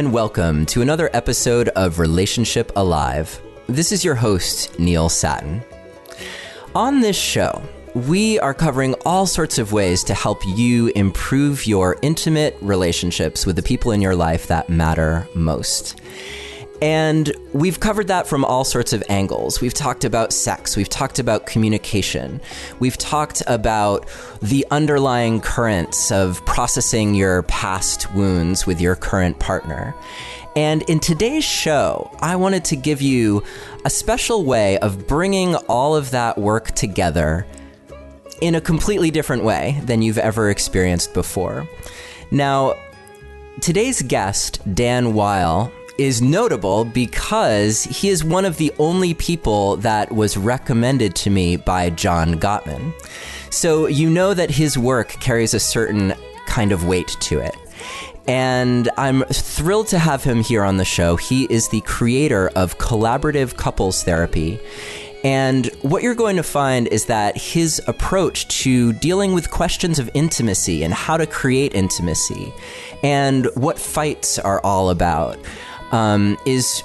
and welcome to another episode of Relationship Alive. This is your host, Neil Sattin. On this show, we are covering all sorts of ways to help you improve your intimate relationships with the people in your life that matter most. And we've covered that from all sorts of angles. We've talked about sex. We've talked about communication. We've talked about the underlying currents of processing your past wounds with your current partner. And in today's show, I wanted to give you a special way of bringing all of that work together in a completely different way than you've ever experienced before. Now, today's guest, Dan Wile, is notable because he is one of the only people that was recommended to me by John Gottman. So you know that his work carries a certain kind of weight to it. And I'm thrilled to have him here on the show. He is the creator of collaborative couples therapy. And what you're going to find is that his approach to dealing with questions of intimacy and how to create intimacy and what fights are all about is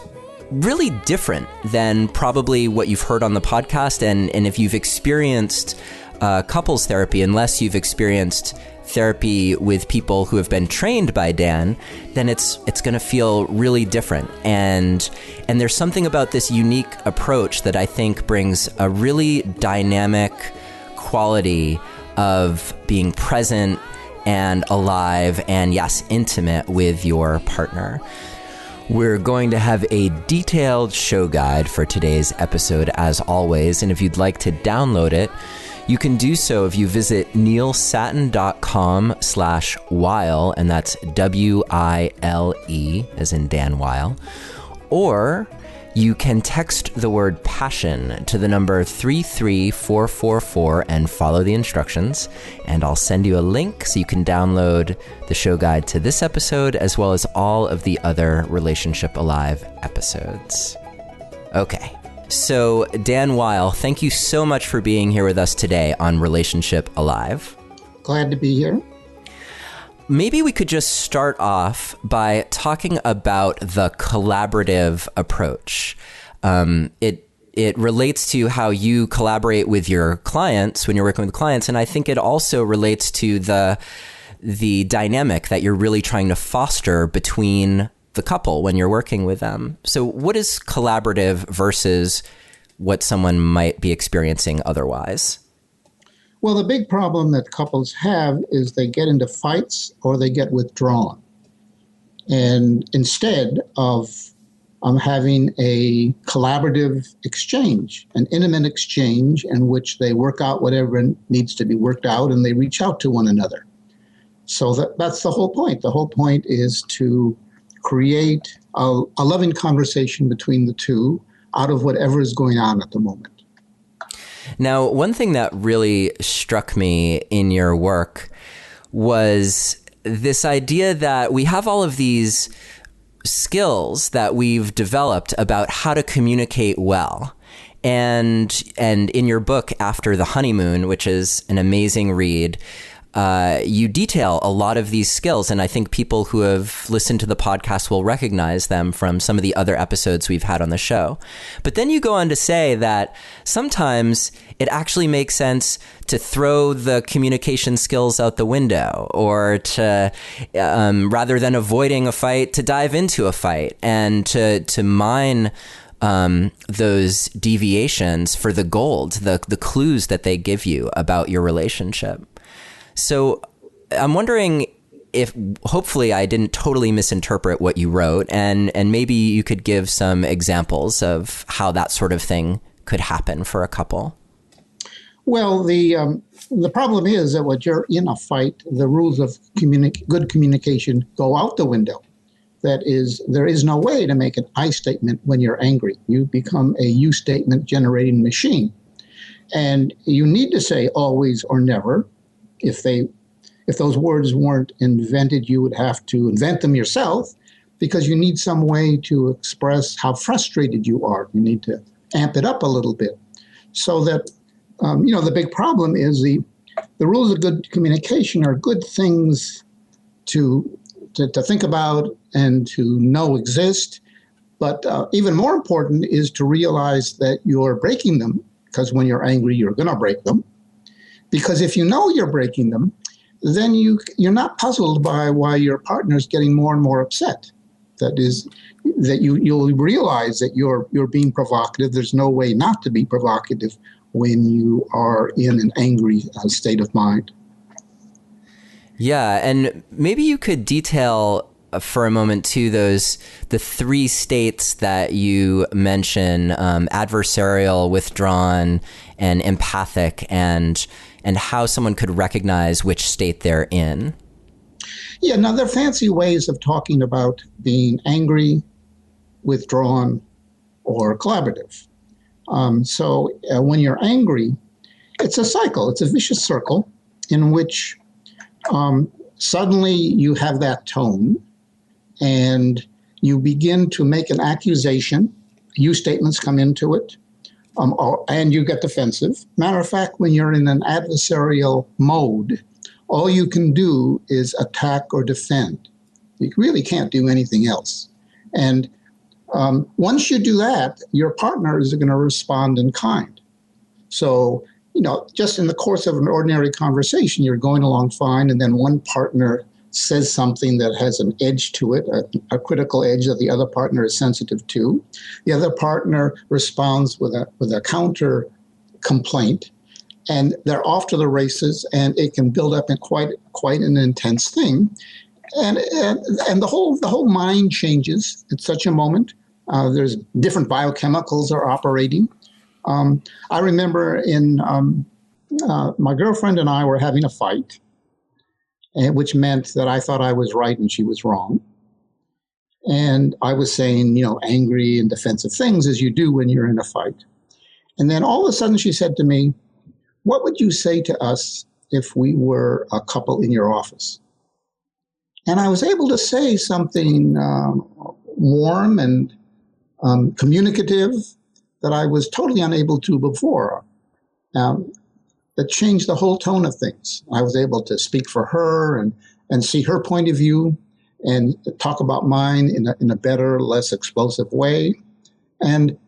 really different than probably what you've heard on the podcast. And if you've experienced couples therapy, unless you've experienced therapy with people who have been trained by Dan, then it's going to feel really different. And there's something about this unique approach that I think brings a really dynamic quality of being present and alive and, yes, intimate with your partner. We're going to have a detailed show guide for today's episode, as always, and if you'd like to download it, you can do so if you visit neilsattin.com/Wile, and that's W-I-L-E, as in Dan Wile, or you can text the word passion to the number 33444 and follow the instructions, and I'll send you a link so you can download the show guide to this episode as well as all of the other Relationship Alive episodes. Okay, so Dan Wile, thank you so much for being here with us today on Relationship Alive. Glad to be here. Maybe we could just start off by talking about the collaborative approach. It relates to how you collaborate with your clients when you're working with clients, and I think it also relates to the dynamic that you're really trying to foster between the couple when you're working with them. So what is collaborative versus what someone might be experiencing otherwise? Well, the big problem that couples have is they get into fights or they get withdrawn. And instead of having a collaborative exchange, an intimate exchange in which they work out whatever needs to be worked out and they reach out to one another. So that's the whole point. The whole point is to create a loving conversation between the two out of whatever is going on at the moment. Now, one thing that really struck me in your work was this idea that we have all of these skills that we've developed about how to communicate well. And in your book, After the Honeymoon, which is an amazing read, you detail a lot of these skills, and I think people who have listened to the podcast will recognize them from some of the other episodes we've had on the show. But then you go on to say that sometimes it actually makes sense to throw the communication skills out the window, or to, rather than avoiding a fight, to dive into a fight and to mine those deviations for the gold, the clues that they give you about your relationship. So I'm wondering if, hopefully I didn't totally misinterpret what you wrote, and maybe you could give some examples of how that sort of thing could happen for a couple. Well, the problem is that when you're in a fight, the rules of good communication go out the window. That is, there is no way to make an I statement when you're angry. You become a you statement generating machine. And you need to say always or never. If those words weren't invented, you would have to invent them yourself, because you need some way to express how frustrated you are. You need to amp it up a little bit. So that, the big problem is the rules of good communication are good things to think about and to know exist. But even more important is to realize that you're breaking them, because when you're angry, you're going to break them. Because if you know you're breaking them, then you're not puzzled by why your partner's getting more and more upset. That is, that you'll realize that you're being provocative. There's no way not to be provocative when you are in an angry state of mind. Yeah, and maybe you could detail for a moment too the three states that you mention: adversarial, withdrawn, and empathic, and how someone could recognize which state they're in. Yeah, now there are fancy ways of talking about being angry, withdrawn, or collaborative. So when you're angry, it's a cycle. It's a vicious circle in which suddenly you have that tone and you begin to make an accusation. You statements come into it, and you get defensive. Matter of fact, when you're in an adversarial mode, all you can do is attack or defend. You really can't do anything else. And once you do that, your partner is going to respond in kind. So, just in the course of an ordinary conversation, you're going along fine, and then one partner says something that has an edge to it, a critical edge that the other partner is sensitive to. The other partner responds with a counter complaint, and they're off to the races, and it can build up in quite an intense thing. And the whole mind changes at such a moment. There's different biochemicals are operating. I remember my girlfriend and I were having a fight, which meant that I thought I was right and she was wrong. And I was saying, angry and defensive things as you do when you're in a fight. And then all of a sudden she said to me, "What would you say to us if we were a couple in your office?" And I was able to say something warm and communicative that I was totally unable to before. That changed the whole tone of things. I was able to speak for her and see her point of view and talk about mine in a better, less explosive way. And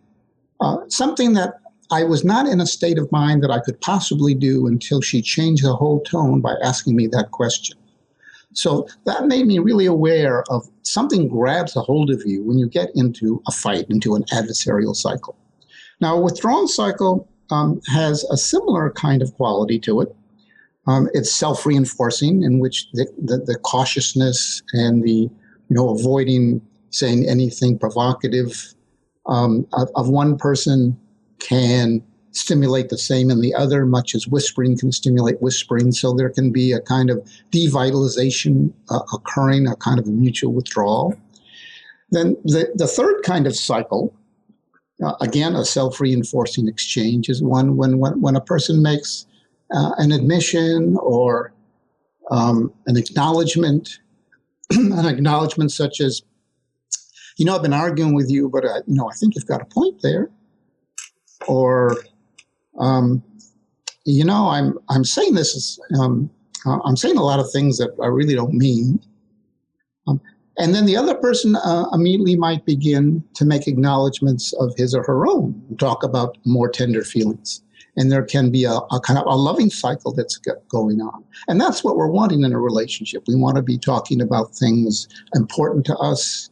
something that I was not in a state of mind that I could possibly do until she changed the whole tone by asking me that question. So that made me really aware of something grabs a hold of you when you get into a fight, into an adversarial cycle. Now, a withdrawn cycle has a similar kind of quality to it. It's self-reinforcing, in which the cautiousness and the avoiding saying anything provocative of one person can stimulate the same in the other, much as whispering can stimulate whispering. So there can be a kind of devitalization occurring, a kind of a mutual withdrawal. Then the third kind of cycle, again, a self-reinforcing exchange, is one when a person makes an admission or an acknowledgement, such as, I've been arguing with you, but I think you've got a point there. Or, I'm saying this, I'm saying a lot of things that I really don't mean. And then the other person immediately might begin to make acknowledgments of his or her own, talk about more tender feelings. And there can be a kind of a loving cycle that's going on. And that's what we're wanting in a relationship. We want to be talking about things important to us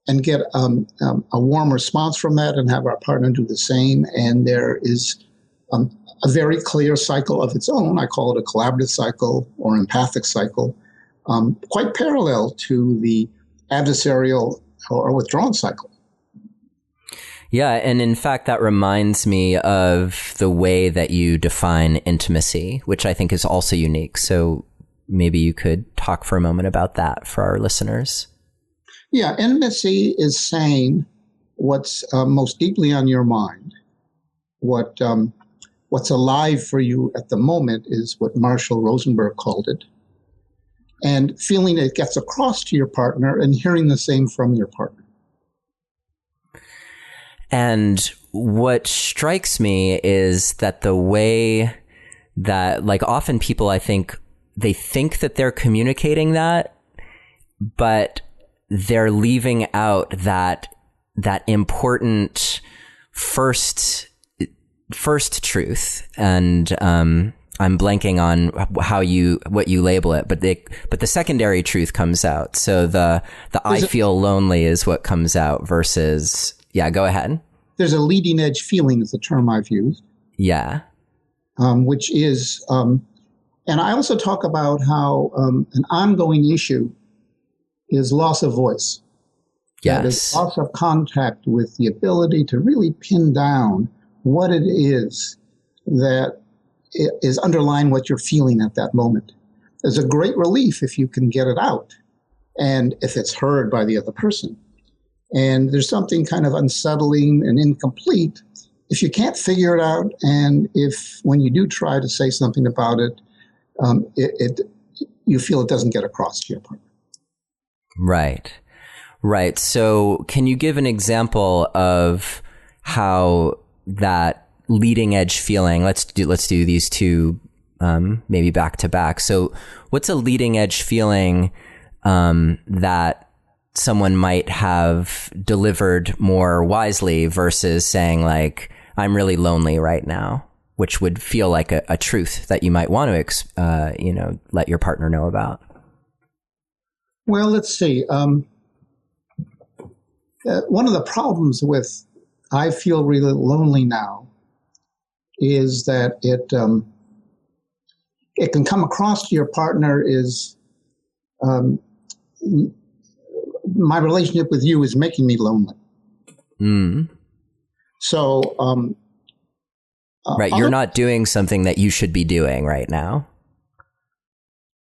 and get a warm response from that and have our partner do the same. And there is a very clear cycle of its own. I call it a collaborative cycle or empathic cycle, quite parallel to the adversarial or withdrawn cycle. Yeah, and in fact, that reminds me of the way that you define intimacy, which I think is also unique. So maybe you could talk for a moment about that for our listeners. Yeah, intimacy is saying what's most deeply on your mind. What's alive for you at the moment is what Marshall Rosenberg called it. And feeling it gets across to your partner and hearing the same from your partner. And what strikes me is that the way that, often people, I think, they think that they're communicating that, but they're leaving out that important first truth. And I'm blanking on what you label it, but the secondary truth comes out. So the I feel lonely is what comes out versus, yeah, go ahead. There's a leading edge feeling is the term I've used. Yeah. Which is, and I also talk about how an ongoing issue is loss of voice. Yes. That is loss of contact with the ability to really pin down what it is that is underlying what you're feeling at that moment. There's a great relief if you can get it out and if it's heard by the other person. And there's something kind of unsettling and incomplete if you can't figure it out, and if when you do try to say something about it, you feel it doesn't get across to your partner. Right. So can you give an example of how that leading edge feeling, let's do these two maybe back to back. So what's a leading edge feeling that someone might have delivered more wisely versus saying like, I'm really lonely right now, which would feel like a truth that you might want to, let your partner know about? Well, let's see. One of the problems with I feel really lonely now is that it can come across to your partner is my relationship with you is making me lonely. Mm. So, right, you're not doing something that you should be doing right now.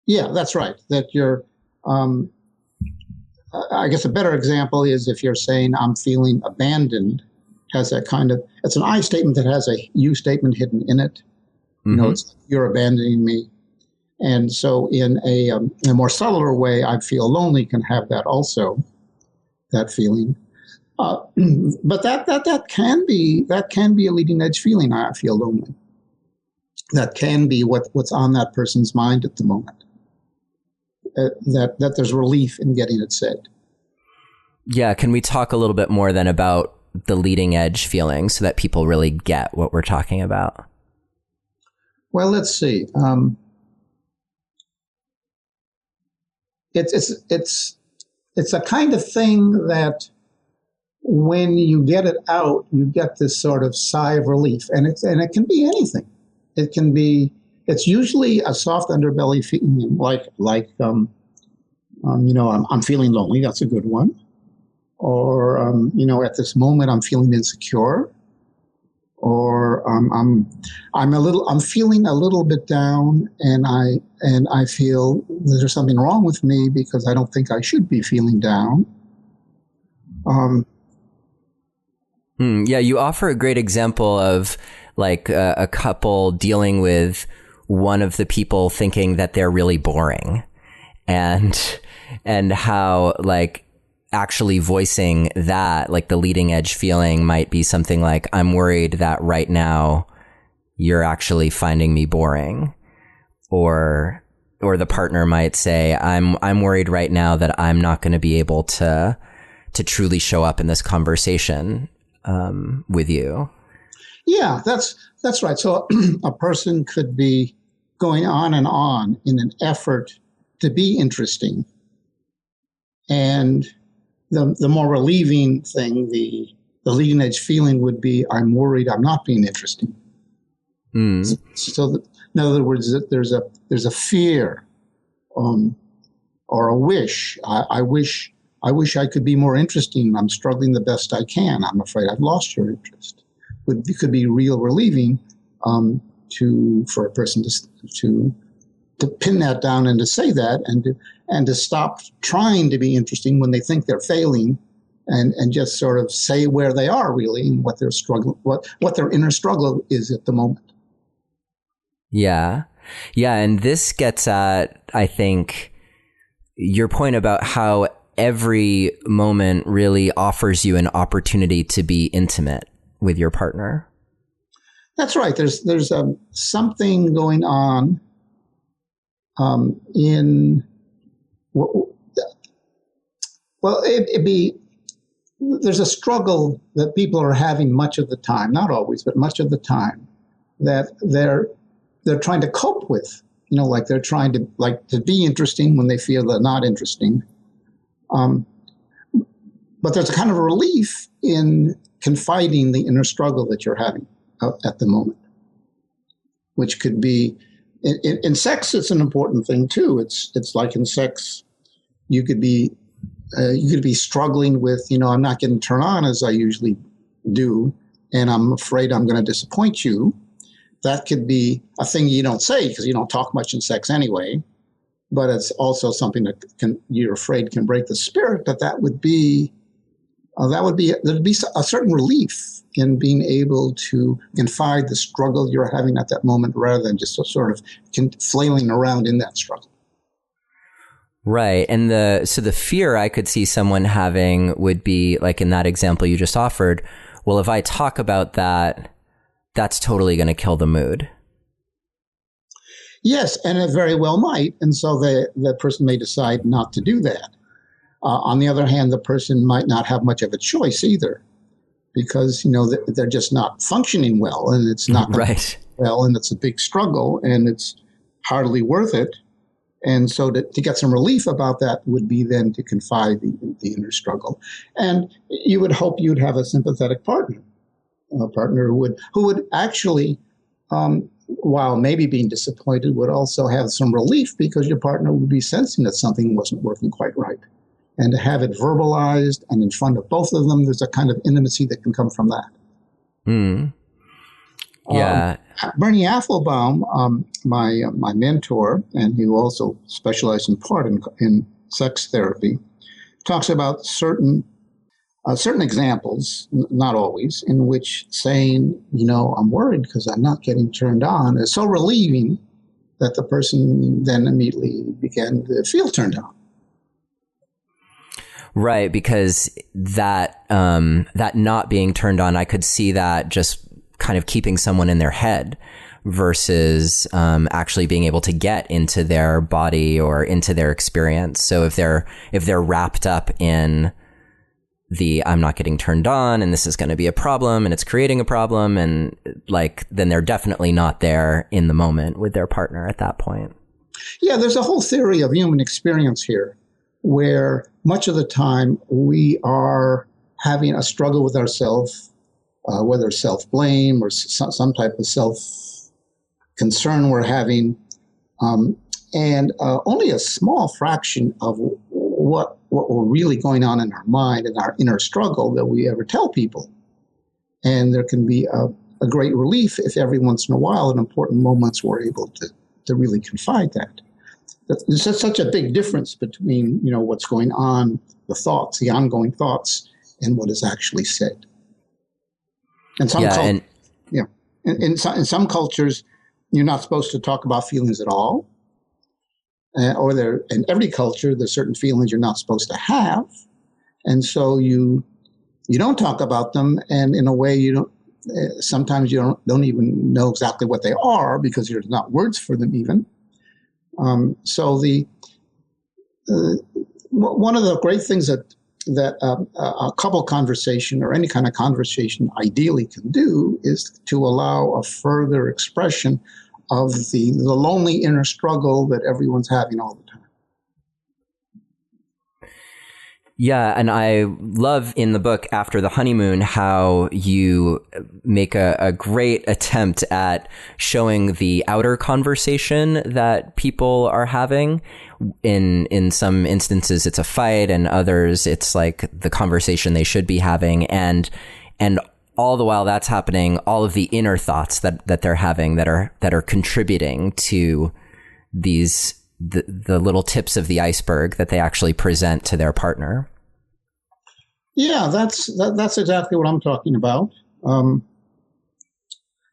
Yeah, that's right. That you're, I guess a better example is if you're saying I'm feeling abandoned, has that kind of, it's an I statement that has a you statement hidden in it. Mm-hmm. You know, it's you're abandoning me. And so in a more subtler way, I feel lonely can have that also, that feeling. But that can be a leading edge feeling. I feel lonely. That can be what's on that person's mind at the moment. That there's relief in getting it said. Yeah, can we talk a little bit more then about the leading edge feeling so that people really get what we're talking about? Well, let's see. It's a kind of thing that when you get it out, you get this sort of sigh of relief, and it can be anything. It's usually a soft underbelly feeling, I'm feeling lonely. That's a good one. Or at this moment I'm feeling insecure. Or I'm feeling a little bit down, and I feel there's something wrong with me because I don't think I should be feeling down. Yeah, you offer a great example of like a couple dealing with one of the people thinking that they're really boring, and how like actually voicing that, like the leading edge feeling might be something like, I'm worried that right now you're actually finding me boring. Or the partner might say, I'm worried right now that I'm not going to be able to truly show up in this conversation with you. Yeah, that's right. So a person could be going on and on in an effort to be interesting. And the more relieving thing, the leading edge feeling would be, I'm worried I'm not being interesting. Mm. So in other words, there's a fear or a wish. I wish I could be more interesting. I'm struggling the best I can. I'm afraid I've lost your interest. It could be real relieving for a person to pin that down and to say that and to stop trying to be interesting when they think they're failing, and just sort of say where they are really and what their struggle, what their inner struggle is at the moment. Yeah. And this gets at, I think, your point about how every moment really offers you an opportunity to be intimate with your partner. That's right. There's something going on in Well, there's a struggle that people are having much of the time, not always, but much of the time, that they're trying to cope with. Like they're trying to be interesting when they feel they're not interesting. But there's a kind of relief in confiding the inner struggle that you're having at the moment, which could be in sex. It's an important thing too. It's like in sex, you could be struggling with, I'm not getting turned on as I usually do, and I'm afraid I'm going to disappoint you. That could be a thing you don't say because you don't talk much in sex anyway, but it's also something that you're afraid can break the spirit. But there'd be a certain relief in being able to confide the struggle you're having at that moment rather than just sort of flailing around in that struggle. Right. And the fear I could see someone having would be like in that example you just offered. Well, if I talk about that, that's totally going to kill the mood. Yes, and it very well might. And so the person may decide not to do that. On the other hand, the person might not have much of a choice either because, they're just not functioning well and it's not right. well, and it's a big struggle and it's hardly worth it. And so to get some relief about that would be then to confide the inner struggle. And you would hope you'd have a sympathetic partner, a partner who would actually, while maybe being disappointed, would also have some relief because your partner would be sensing that something wasn't working quite right. And to have it verbalized and in front of both of them, there's a kind of intimacy that can come from that. Mm. Yeah. Bernie Affelbaum, my mentor, and who also specialized in part in sex therapy, talks about certain examples, not always, in which saying, I'm worried because I'm not getting turned on is so relieving that the person then immediately began to feel turned on. Right, because that not being turned on, I could see that just kind of keeping someone in their head versus actually being able to get into their body or into their experience. So if they're wrapped up in the I'm not getting turned on and this is going to be a problem and it's creating a problem, and then they're definitely not there in the moment with their partner at that point. Yeah, there's a whole theory of human experience here where much of the time we are having a struggle with ourselves, whether self-blame or some type of self-concern we're having, and only a small fraction of what were really going on in our mind and our inner struggle that we ever tell people. And there can be a great relief if every once in a while in important moments we're able to really confide that. There's such a big difference between, what's going on, the thoughts, the ongoing thoughts, and what is actually said. And in some cultures, you're not supposed to talk about feelings at all. In every culture, there's certain feelings you're not supposed to have. And so you don't talk about them. And in a way, sometimes you don't even know exactly what they are because there's not words for them even. So one of the great things that a couple conversation or any kind of conversation ideally can do is to allow a further expression of the lonely inner struggle that everyone's having all the time. Yeah, and I love in the book After the Honeymoon how you make a great attempt at showing the outer conversation that people are having. In some instances, it's a fight, and others, it's like the conversation they should be having. And all the while that's happening, all of the inner thoughts that they're having that are contributing to the little tips of the iceberg that they actually present to their partner. Yeah, that's exactly what I'm talking about.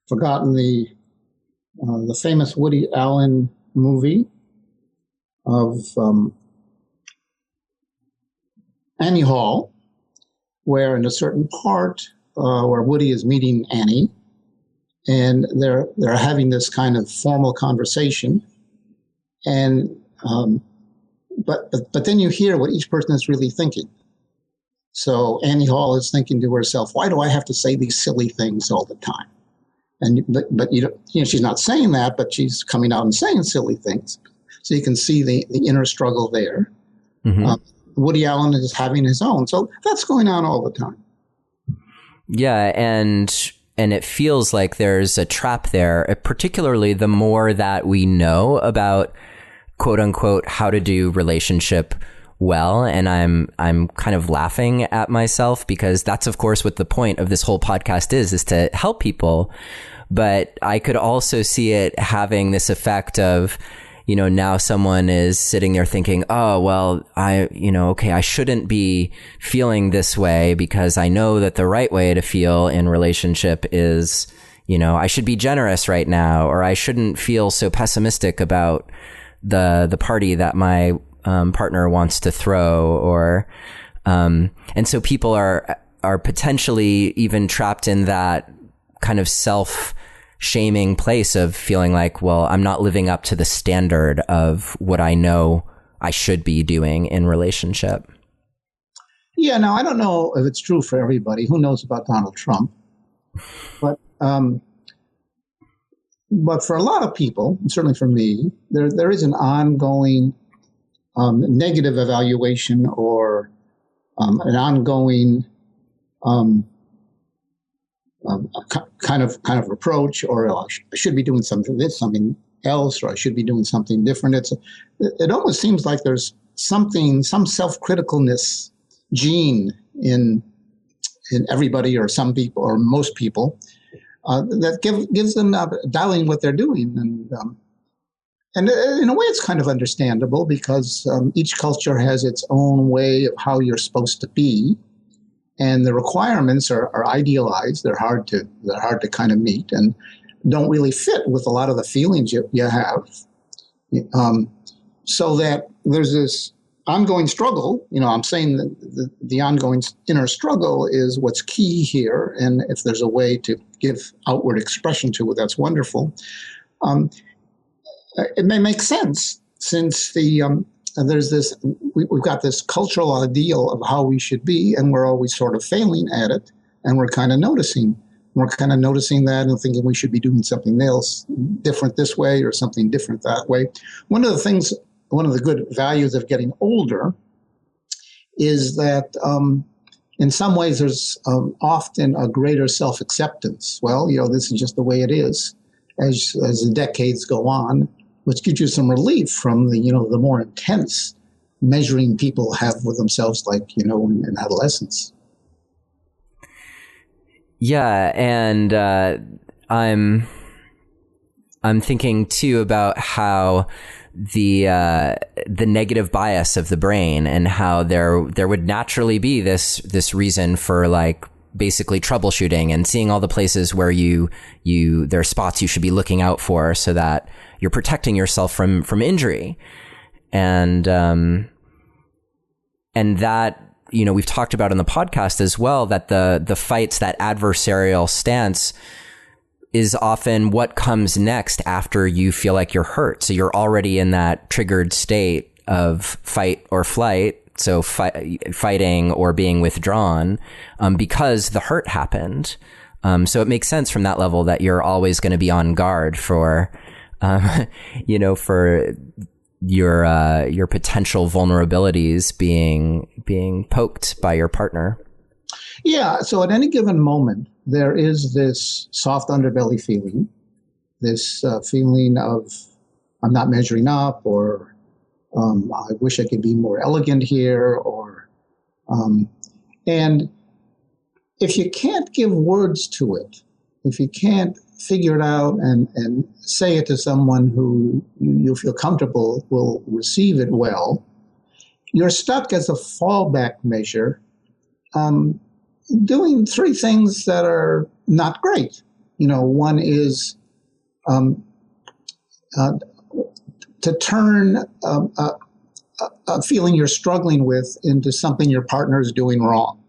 Forgotten the famous Woody Allen movie of Annie Hall, where in a certain part where Woody is meeting Annie, and they're having this kind of formal conversation, and but then you hear what each person is really thinking. So Annie Hall is thinking to herself, why do I have to say these silly things all the time? And but she's not saying that, but she's coming out and saying silly things. So you can see the inner struggle there. Mm-hmm. Woody Allen is having his own. So that's going on all the time. Yeah, and it feels like there's a trap there, particularly the more that we know about quote unquote how to do relationship well. And I'm kind of laughing at myself because that's of course what the point of this whole podcast is to help people. But I could also see it having this effect of, now someone is sitting there thinking, oh, well, I shouldn't be feeling this way because I know that the right way to feel in relationship is, I should be generous right now, or I shouldn't feel so pessimistic about the party that my partner wants to throw, or and so people are potentially even trapped in that kind of self-shaming place of feeling like, well, I'm not living up to the standard of what I know I should be doing in relationship. Yeah, now I don't know if it's true for everybody. Who knows about Donald Trump? But for a lot of people, and certainly for me, there is an ongoing negative evaluation or an ongoing kind of approach, or I should be doing something else, or I should be doing something different. It almost seems like there's some self-criticalness gene in everybody, or some people, or most people, that gives them dialing what they're doing, and in a way it's kind of understandable because each culture has its own way of how you're supposed to be. And the requirements are idealized. They're hard to kind of meet and don't really fit with a lot of the feelings you have. So that there's this ongoing struggle. I'm saying that the ongoing inner struggle is what's key here. And if there's a way to give outward expression to it, that's wonderful. It may make sense since there's this, we've got this cultural ideal of how we should be, and we're always sort of failing at it, and we're kind of noticing that and thinking we should be doing something else different this way or something different that way. One of the good values of getting older is that in some ways there's often a greater self-acceptance. Well, this is just the way it is as the decades go on, which gives you some relief from the more intense measuring people have with themselves, like, in adolescence. Yeah. And I'm thinking too about how the negative bias of the brain, and how there would naturally be this reason for like basically troubleshooting and seeing all the places where there are spots you should be looking out for so that you're protecting yourself from injury. And that, we've talked about in the podcast as well, that the fights, that adversarial stance is often what comes next after you feel like you're hurt. So you're already in that triggered state of fight or flight. So fighting or being withdrawn, because the hurt happened. So it makes sense from that level that you're always going to be on guard for, for your potential vulnerabilities being poked by your partner. Yeah. So at any given moment, there is this soft underbelly feeling, this feeling of I'm not measuring up, or I wish I could be more elegant here, or and if you can't give words to it, if you can't figure it out and say it to someone who you feel comfortable will receive it well, you're stuck as a fallback measure, doing three things that are not great. One is to turn a feeling you're struggling with into something your partner is doing wrong.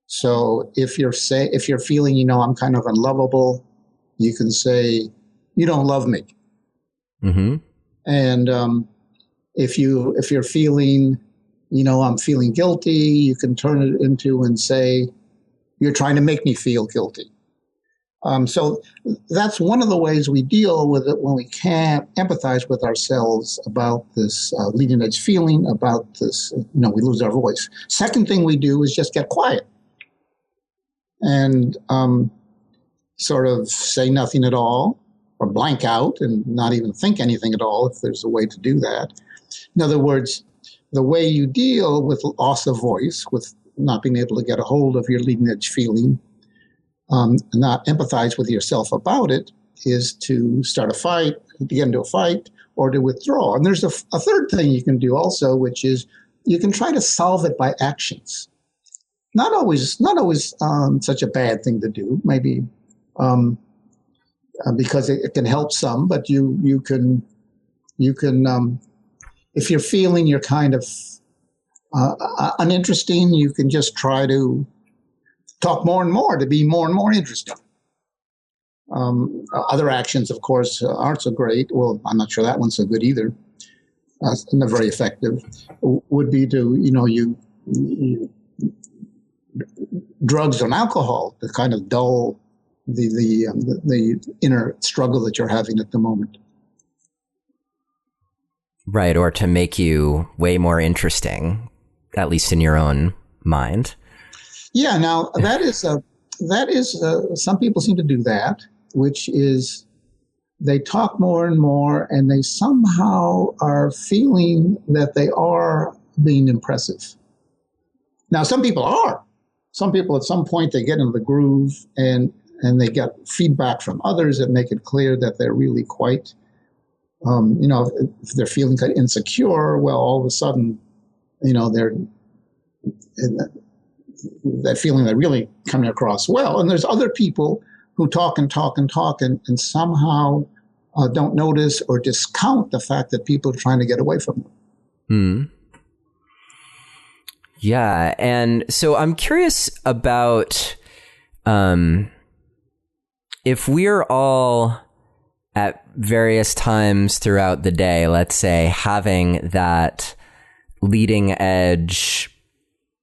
So if you're feeling, I'm kind of unlovable, you can say, you don't love me. Mm-hmm. And if you're feeling I'm feeling guilty. You can turn it into and say, you're trying to make me feel guilty. So that's one of the ways we deal with it when we can't empathize with ourselves about this leading edge feeling, about this, we lose our voice. Second thing we do is just get quiet and sort of say nothing at all or blank out and not even think anything at all if there's a way to do that. In other words, the way you deal with loss of voice, with not being able to get a hold of your leading edge feeling, not empathize with yourself about it, is to start a fight, to get into a fight, or to withdraw. And there's a third thing you can do also, which is you can try to solve it by actions. Not always such a bad thing to do, maybe because it can help some, but you can if you're feeling you're kind of uninteresting, you can just try to talk more and more to be more and more interesting. Other actions, of course, aren't so great. Well, I'm not sure that one's so good either. Not very effective. Would be to, you drugs and alcohol to kind of dull the inner struggle that you're having at the moment. Right, or to make you way more interesting, at least in your own mind. Yeah, now that is some people seem to do that, which is they talk more and more and they somehow are feeling that they are being impressive. Now, some people are. Some people at some point they get into the groove and they get feedback from others that make it clear that they're really quite, if they're feeling kind of insecure, well, all of a sudden, they're that feeling that really coming across well. And there's other people who talk and somehow don't notice or discount the fact that people are trying to get away from them. Yeah. And so I'm curious about if we're all at various times throughout the day, let's say, having that leading edge,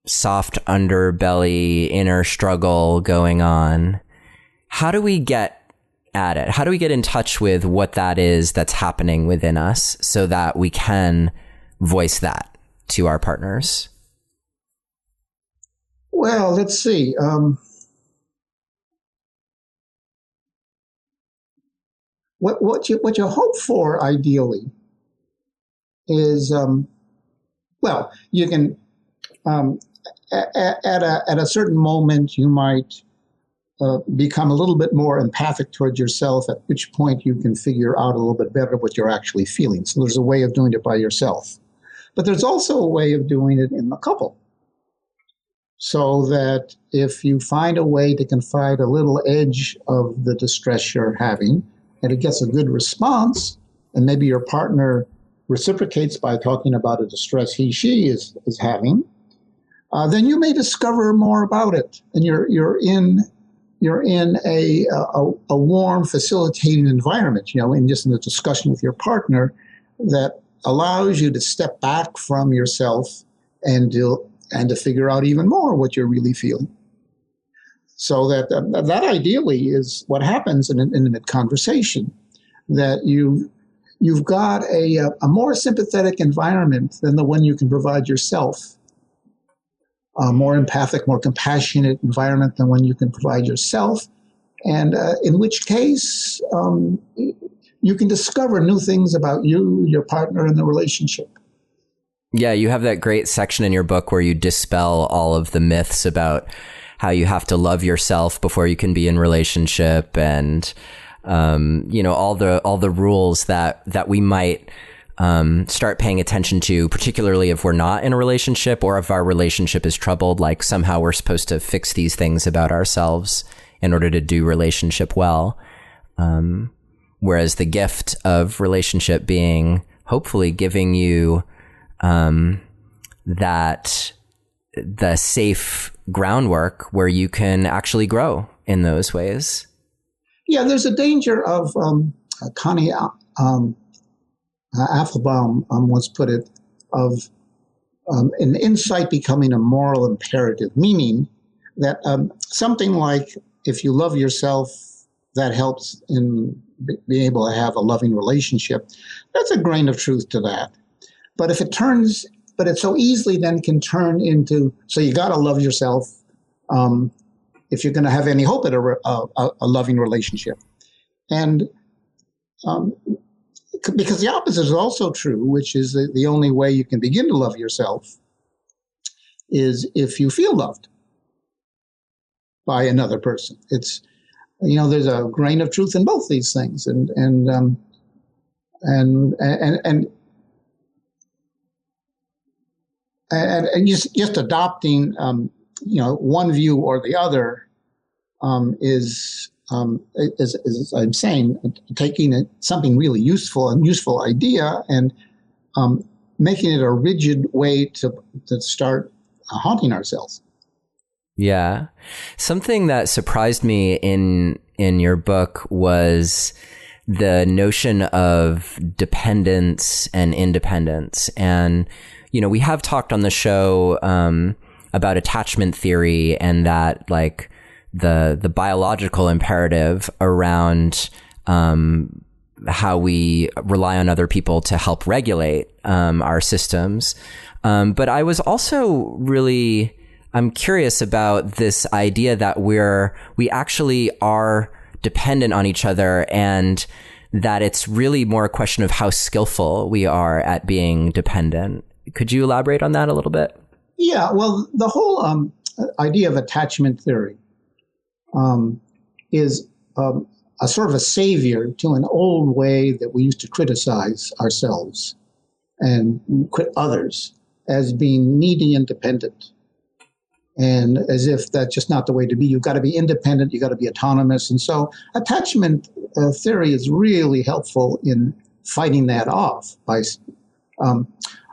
soft underbelly, inner struggle going on, how do we get at it? How do we get in touch with what that is that's happening within us so that we can voice that to our partners? Well, let's see. What you hope for ideally is, you can at a certain moment you might become a little bit more empathic towards yourself, at which point you can figure out a little bit better what you're actually feeling. So there's a way of doing it by yourself. But there's also a way of doing it in the couple. So that if you find a way to confide a little edge of the distress you're having, and it gets a good response, and maybe your partner reciprocates by talking about a distress she is having, then you may discover more about it, and you're in a warm, facilitating environment, in a discussion with your partner that allows you to step back from yourself and to figure out even more what you're really feeling. So that ideally is what happens in an intimate conversation, that you've got a more sympathetic environment than the one you can provide yourself, a more empathic, more compassionate environment than one you can provide yourself, and in which case you can discover new things about you, your partner, and the relationship. Yeah, you have that great section in your book where you dispel all of the myths about how you have to love yourself before you can be in relationship, and all the rules that we might start paying attention to, particularly if we're not in a relationship or if our relationship is troubled. Like somehow we're supposed to fix these things about ourselves in order to do relationship well. Whereas the gift of relationship being hopefully giving you that the safe groundwork where you can actually grow in those ways. Yeah, there's a danger of Connie Applebaum once put it, of an insight becoming a moral imperative, meaning that something like if you love yourself, that helps in being able to have a loving relationship. There's a grain of truth to that. But it so easily then can turn into, so you got to love yourself if you're going to have any hope at a loving relationship. And because the opposite is also true, which is the only way you can begin to love yourself is if you feel loved by another person. It's, there's a grain of truth in both these things, and just adopting one view or the other is as I'm saying, taking something really useful, a useful idea, and making it a rigid way to start haunting ourselves. Yeah. Something that surprised me in your book was the notion of dependence and independence. And, we have talked on the show about attachment theory and that, like, the biological imperative around how we rely on other people to help regulate our systems. But I was also I'm curious about this idea that we actually are dependent on each other, and that it's really more a question of how skillful we are at being dependent. Could you elaborate on that a little bit? Yeah, well, the whole idea of attachment theory is a sort of a savior to an old way that we used to criticize ourselves and others as being needy and dependent. And as if that's just not the way to be. You've got to be independent, you've got to be autonomous. And so attachment theory is really helpful in fighting that off.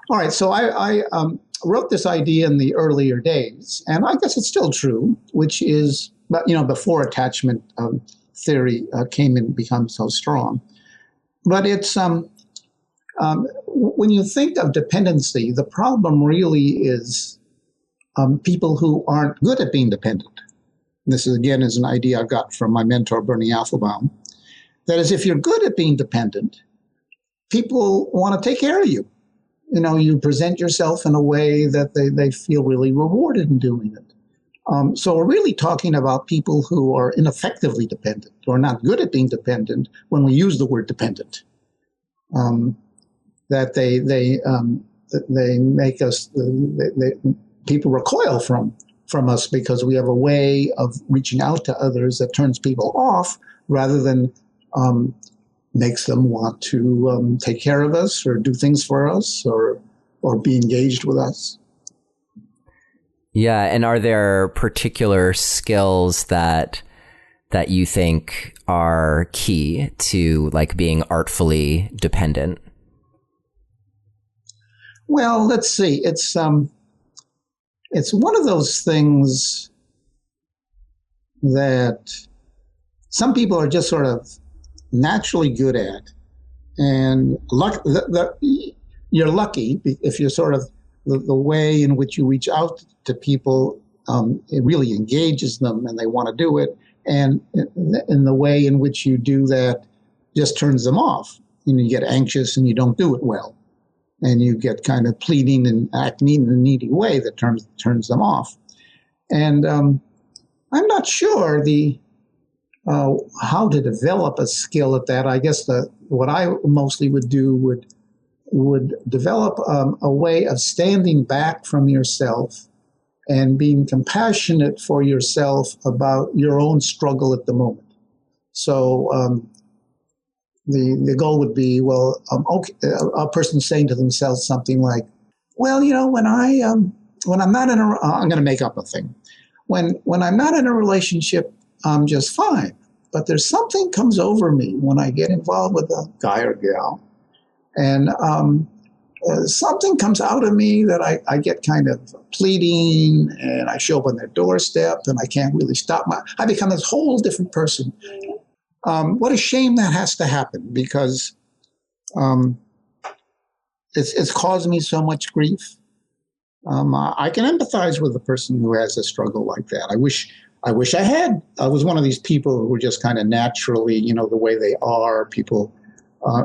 All right, so I wrote this idea in the earlier days, and I guess it's still true, which is, before attachment theory came and became so strong. But it's, when you think of dependency, the problem really is people who aren't good at being dependent. This is an idea I got from my mentor, Bernie Affelbaum. That is, if you're good at being dependent, people want to take care of you. You present yourself in a way that they feel really rewarded in doing it. So we're really talking about people who are ineffectively dependent, or not good at being dependent when we use the word dependent. That they make us, people recoil from us because we have a way of reaching out to others that turns people off rather than makes them want to take care of us or do things for us or be engaged with us. Yeah, and are there particular skills that you think are key to, like, being artfully dependent? Well, let's see. It's one of those things that some people are just sort of naturally good at, and you're lucky if you're sort of the way in which you reach out to people, it really engages them and they want to do it, and in the way in which you do that just turns them off. You get anxious and you don't do it well. And you get kind of pleading and acting in a needy way that turns them off. And I'm not sure how to develop a skill at that. I guess what I mostly would do would develop a way of standing back from yourself and being compassionate for yourself about your own struggle at the moment. So the goal would be, a person saying to themselves something like, well, when I'm not in I'm going to make up a thing. When I'm not in a relationship, I'm just fine. But there's something comes over me when I get involved with a guy or gal. And something comes out of me that I get kind of pleading, and I show up on their doorstep and I can't really stop. I become this whole different person. What a shame that has to happen, because it's caused me so much grief. I can empathize with a person who has a struggle like that. I wish I had. I was one of these people who were just kind of naturally, the way they are. People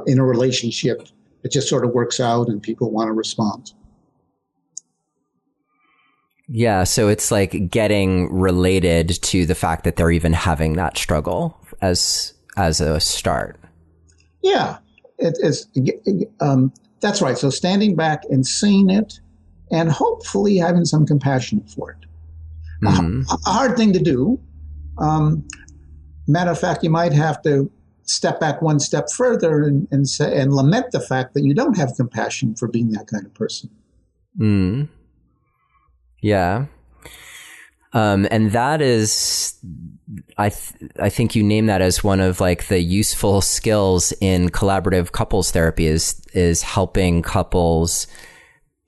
in a relationship, it just sort of works out, and people want to respond. Yeah, so it's like getting related to the fact that they're even having that struggle as a start. Yeah, that's right. So standing back and seeing it, and hopefully having some compassion for it. Mm-hmm. A hard thing to do. Matter of fact, you might have to step back one step further and say, and lament the fact that you don't have compassion for being that kind of person. Mm. Yeah. And that is, I think you name that as one of like the useful skills in collaborative couples therapy is helping couples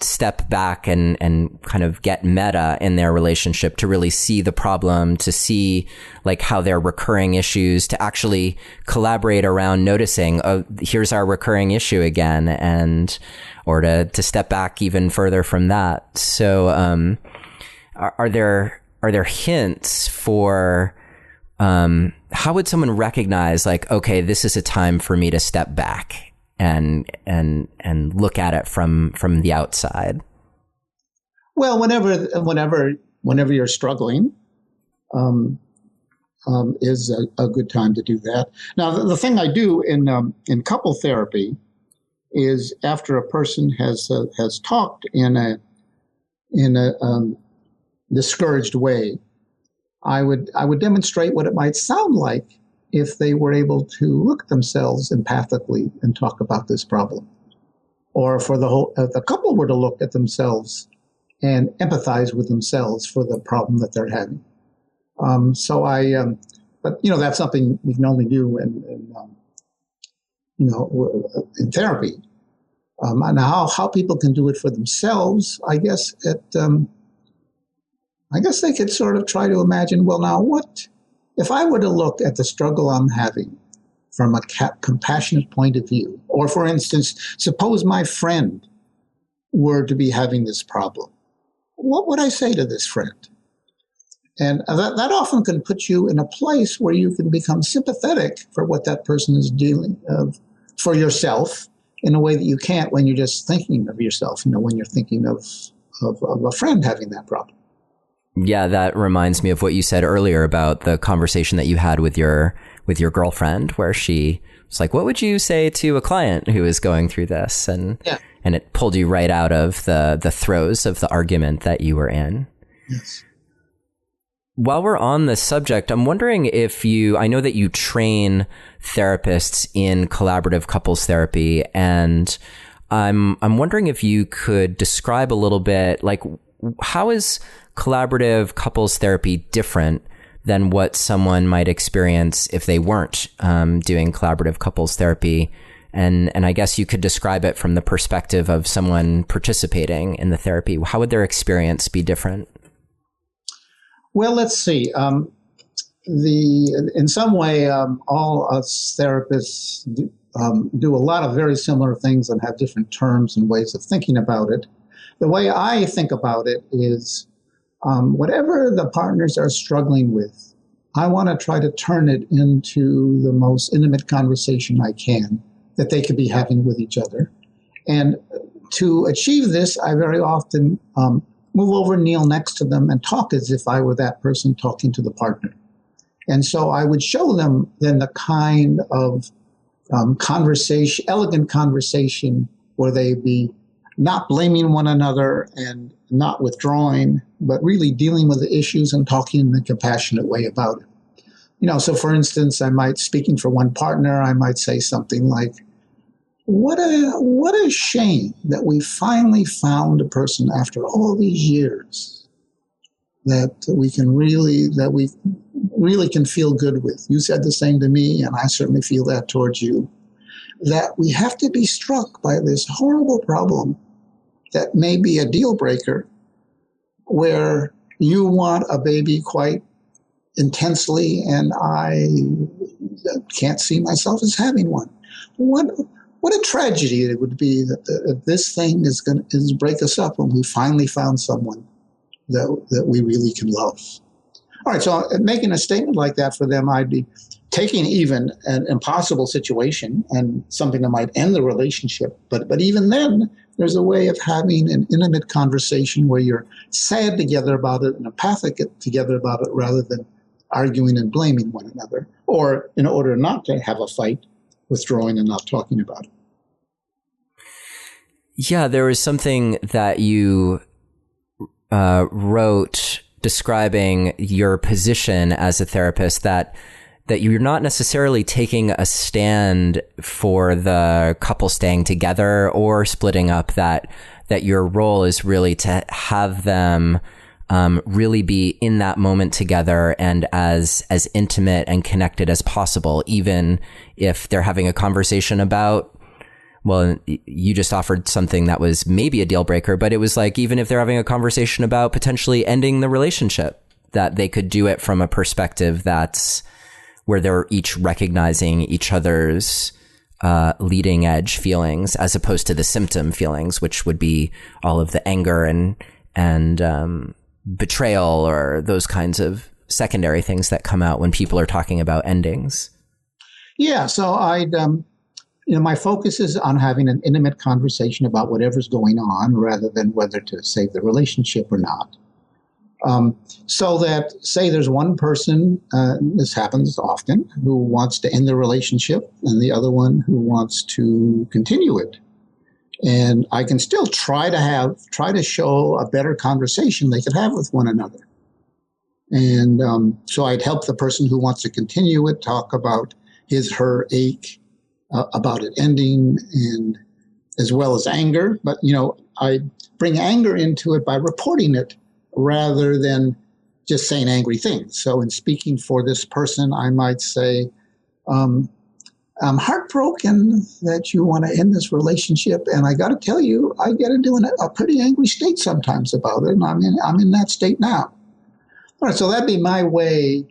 step back and kind of get meta in their relationship to really see the problem, to see like how their recurring issues, to actually collaborate around noticing, oh, here's our recurring issue again, or to step back even further from that. So, are there hints for, how would someone recognize like, okay, this is a time for me to step back and look at it from the outside? Well, whenever you're struggling, is a good time to do that. Now, the thing I do in couple therapy is after a person has talked in a discouraged way, I would demonstrate what it might sound like if they were able to look at themselves empathically and talk about this problem, or for the couple were to look at themselves and empathize with themselves for the problem that they're having. But that's something we can only do in therapy. Now, how people can do it for themselves, I guess they could sort of try to imagine, well, now what if I were to look at the struggle I'm having from a compassionate point of view? Or for instance, suppose my friend were to be having this problem. What would I say to this friend? And that often can put you in a place where you can become sympathetic for what that person is dealing of for yourself in a way that you can't when you're just thinking of yourself, when you're thinking of a friend having that problem. Yeah, that reminds me of what you said earlier about the conversation that you had with your girlfriend, where she was like, what would you say to a client who is going through this? And it pulled you right out of the throes of the argument that you were in. Yes. While we're on the subject, I'm wondering if I know that you train therapists in collaborative couples therapy, and I'm wondering if you could describe a little bit, like, how is collaborative couples therapy different than what someone might experience if they weren't doing collaborative couples therapy? And I guess you could describe it from the perspective of someone participating in the therapy. How would their experience be different? Well, let's see. In some way, all us therapists do a lot of very similar things and have different terms and ways of thinking about it. The way I think about it is whatever the partners are struggling with, I want to try to turn it into the most intimate conversation I can that they could be having with each other. And to achieve this, I very often move over, kneel next to them, and talk as if I were that person talking to the partner. And so I would show them then the kind of elegant conversation where they'd be not blaming one another and not withdrawing, but really dealing with the issues and talking in a compassionate way about it. So for instance, speaking for one partner, I might say something like, what a shame that we finally found a person after all these years that we really can feel good with. You said the same to me, and I certainly feel that towards you, that we have to be struck by this horrible problem that may be a deal breaker, where you want a baby quite intensely and I can't see myself as having one. What what a tragedy it would be that this thing is going to break us up when we finally found someone that we really can love. All right, so making a statement like that for them, I'd be taking even an impossible situation and something that might end the relationship. But even then, there's a way of having an intimate conversation where you're sad together about it and empathic together about it rather than arguing and blaming one another. Or in order not to have a fight, withdrawing and not talking about it. Yeah, there was something that you wrote describing your position as a therapist that you're not necessarily taking a stand for the couple staying together or splitting up, that your role is really to have them really be in that moment together and as intimate and connected as possible, even if they're having a conversation about, well, you just offered something that was maybe a deal breaker, but it was like, even if they're having a conversation about potentially ending the relationship, that they could do it from a perspective that's where they're each recognizing each other's leading edge feelings as opposed to the symptom feelings, which would be all of the anger and betrayal or those kinds of secondary things that come out when people are talking about endings. Yeah, so my focus is on having an intimate conversation about whatever's going on rather than whether to save the relationship or not. So that, say there's one person, this happens often, who wants to end the relationship and the other one who wants to continue it. And I can still try to show a better conversation they could have with one another. And so I'd help the person who wants to continue it talk about her ache, about it ending, and as well as anger. But, I bring anger into it by reporting it rather than just saying angry things. So in speaking for this person, I might say, I'm heartbroken that you want to end this relationship. And I got to tell you, I get into a pretty angry state sometimes about it. And I'm in that state now. All right, so that'd be my way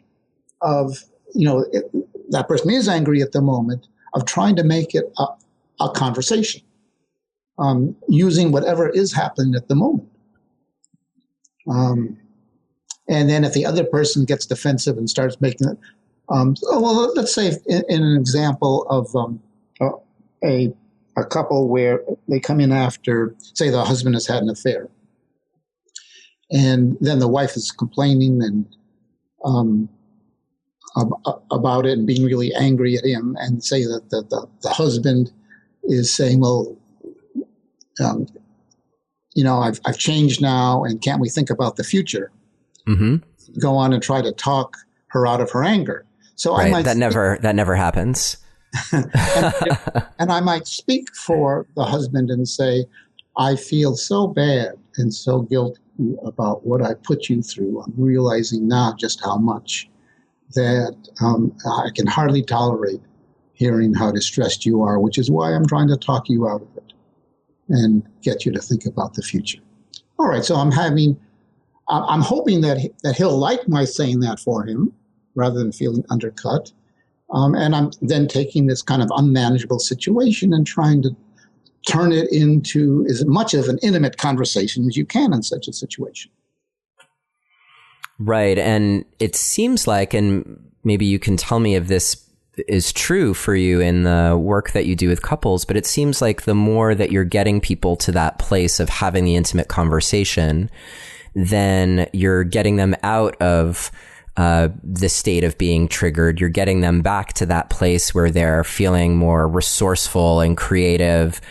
of, that person is angry at the moment, of trying to make it a conversation, using whatever is happening at the moment. And then if the other person gets defensive and starts making it, let's say in an example of a couple where they come in after, say the husband has had an affair, and then the wife is complaining and about it and being really angry at him, and say that the husband is saying, well, I've changed now, and can't we think about the future? Mm-hmm. Go on and try to talk her out of her anger. So right. I might that never happens. and I might speak for the husband and say, I feel so bad and so guilty about what I put you through. I'm realizing now just how much that I can hardly tolerate hearing how distressed you are, which is why I'm trying to talk you out of it and get you to think about the future. All right, so I'm hoping that he'll like my saying that for him rather than feeling undercut. And I'm then taking this kind of unmanageable situation and trying to turn it into as much of an intimate conversation as you can in such a situation. Right. And it seems like, and maybe you can tell me if this is true for you in the work that you do with couples, but it seems like the more that you're getting people to that place of having the intimate conversation, then you're getting them out of the state of being triggered. You're getting them back to that place where they're feeling more resourceful and creative.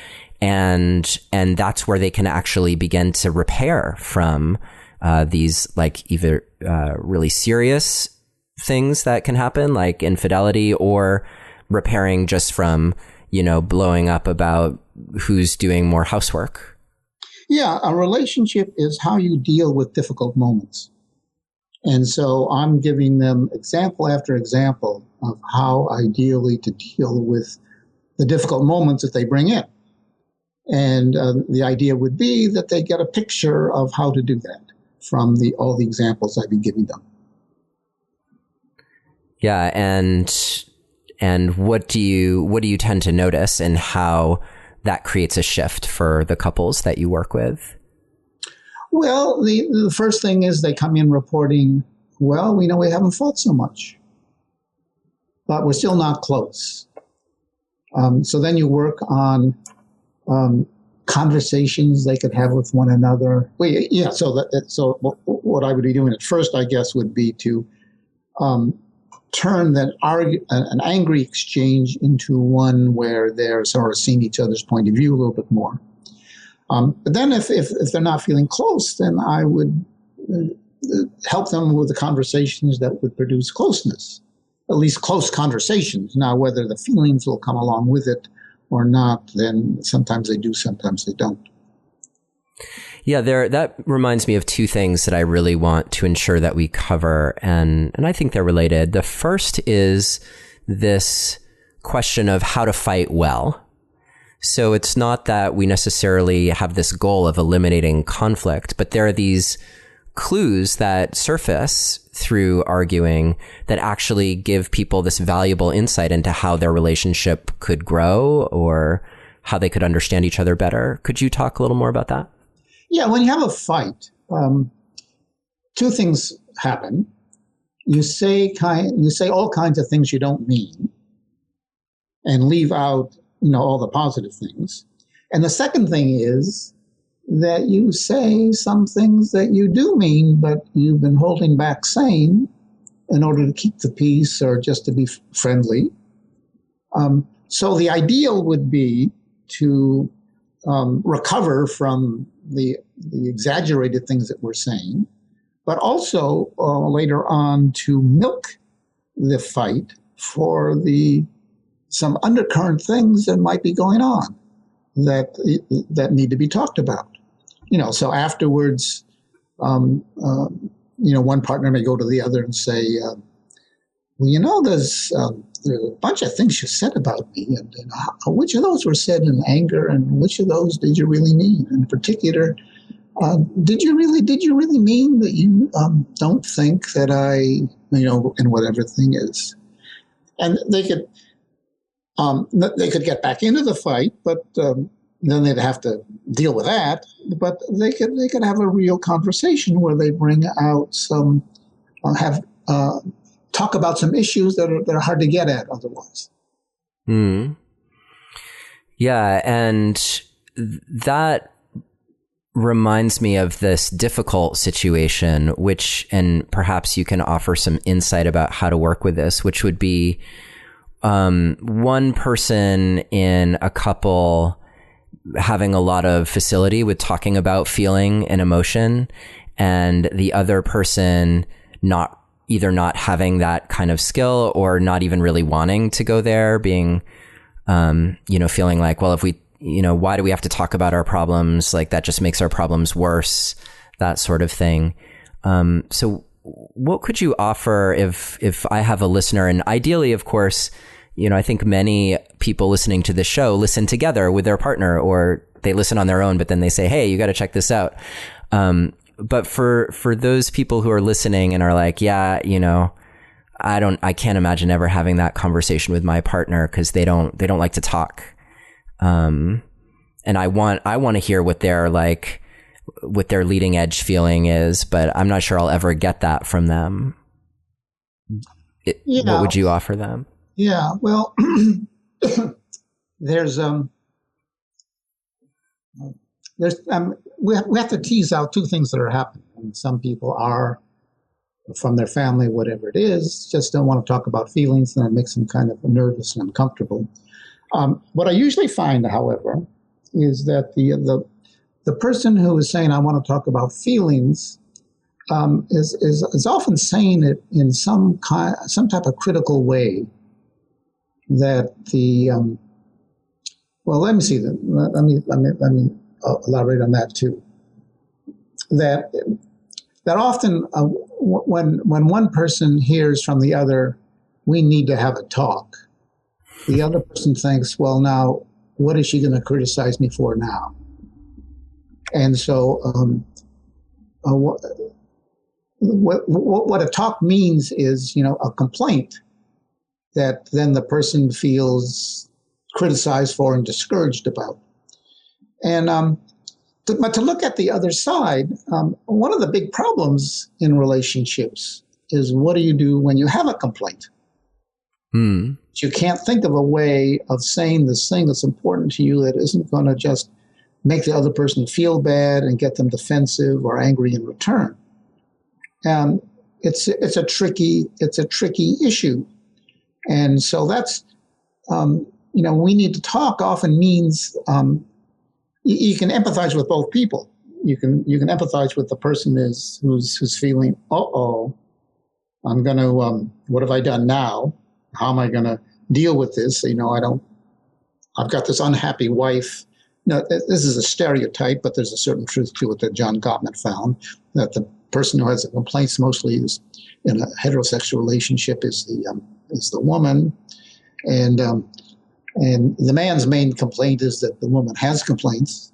And that's where they can actually begin to repair from these, like, either really serious things that can happen, like infidelity, or repairing just from, blowing up about who's doing more housework. Yeah, a relationship is how you deal with difficult moments. And so I'm giving them example after example of how ideally to deal with the difficult moments that they bring in. And the idea would be that they get a picture of how to do that from all the examples I've been giving them. Yeah, and And what do you tend to notice, and how that creates a shift for the couples that you work with? Well, the first thing is they come in reporting, well, we know we haven't fought so much, but we're still not close. So then you work on conversations they could have with one another. So what I would be doing at first, I guess, would be to turn an angry exchange into one where they're sort of seeing each other's point of view a little bit more. But then if they're not feeling close, then I would help them with the conversations that would produce closeness, at least close conversations. Now, whether the feelings will come along with it or not, then sometimes they do, sometimes they don't. Yeah, that reminds me of two things that I really want to ensure that we cover, and I think they're related. The first is this question of how to fight well. So it's not that we necessarily have this goal of eliminating conflict, but there are these clues that surface through arguing that actually give people this valuable insight into how their relationship could grow or how they could understand each other better. Could you talk a little more about that? Yeah, when you have a fight, two things happen. You say all kinds of things you don't mean and leave out all the positive things. And the second thing is that you say some things that you do mean, but you've been holding back saying in order to keep the peace or just to be friendly. So the ideal would be to recover from the exaggerated things that we're saying, but also later on to milk the fight for some undercurrent things that might be going on that need to be talked about. So afterwards, one partner may go to the other and say, there's a bunch of things you said about me, and which of those were said in anger, and which of those did you really mean? In particular, did you really mean that you don't think that I, and whatever thing is? And they could get back into the fight, but then they'd have to deal with that. But they could have a real conversation where they bring out talk about some issues that are hard to get at otherwise. Yeah, and that reminds me of this difficult situation, and perhaps you can offer some insight about how to work with this, which would be one person in a couple having a lot of facility with talking about feeling and emotion, and the other person either not having that kind of skill or not even really wanting to go there, being, feeling like, well, if we, why do we have to talk about our problems? Like that just makes our problems worse, that sort of thing. So what could you offer if I have a listener, and ideally, of course, I think many people listening to this show listen together with their partner, or they listen on their own, but then they say, hey, you got to check this out. But for those people who are listening and are like, yeah, I can't imagine ever having that conversation with my partner because they don't like to talk. And I want to hear what their leading edge feeling is, but I'm not sure I'll ever get that from them. What would you offer them? Yeah, well, we have to tease out two things that are happening. And some people are, from their family, whatever it is, just don't want to talk about feelings, and it makes them kind of nervous and uncomfortable. What I usually find, however, is that the person who is saying, I want to talk about feelings, is often saying it in some type of critical way. That let me see. Let me elaborate on that too. That often when one person hears from the other, we need to have a talk, the other person thinks, well, now what is she going to criticize me for now? And so what a talk means is, a complaint that then the person feels criticized for and discouraged about. And but to look at the other side, one of the big problems in relationships is, what do you do when you have a complaint? You can't think of a way of saying this thing that's important to you that isn't going to just make the other person feel bad and get them defensive or angry in return. It's a tricky issue, and so that's we need to talk. Often means you can empathize with both people. You can empathize with the person who's feeling, I'm going to what have I done now? How am I going to deal with this? I've got this unhappy wife. This is a stereotype, but there's a certain truth to it that John Gottman found, that the person who has the complaints mostly is in a heterosexual relationship is the woman, and the man's main complaint is that the woman has complaints.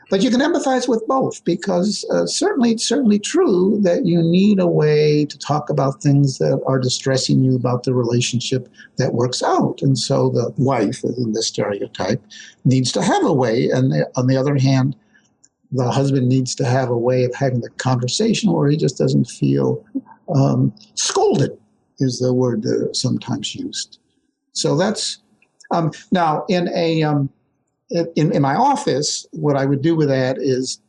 But you can empathize with both, because certainly it's true that you need a way to talk about things that are distressing you about the relationship that works out. And so the wife, in this stereotype, needs to have a way. And on the other hand, the husband needs to have a way of having the conversation where he just doesn't feel scolded, is the word sometimes used. So that's now in my office, what I would do with that is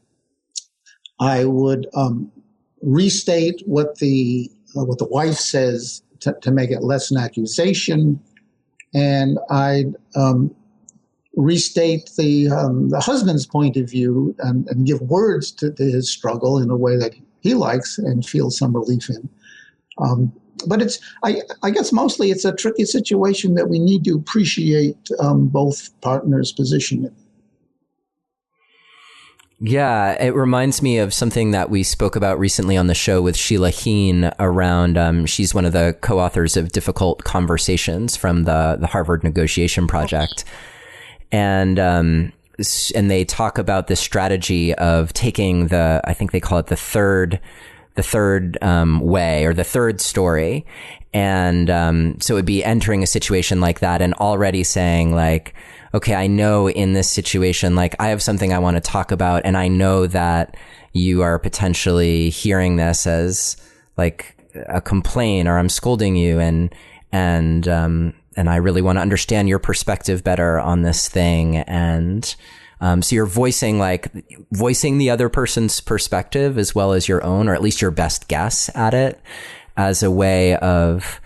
I would restate what the wife says to make it less an accusation, and I'd restate the husband's point of view and give words to his struggle in a way that he likes and feels some relief in. But I guess mostly it's a tricky situation that we need to appreciate both partners' position in. Yeah, it reminds me of something that we spoke about recently on the show with Sheila Heen around, she's one of the co-authors of Difficult Conversations from the Harvard Negotiation Project. And they talk about this strategy of taking I think they call it the third way, or the third story. And so it'd be entering a situation like that and already saying like, okay, I know in this situation, like I have something I want to talk about, and I know that you are potentially hearing this as like a complaint, or I'm scolding you, and I really want to understand your perspective better on this thing. And so you're voicing the other person's perspective as well as your own, or at least your best guess at it, as a way of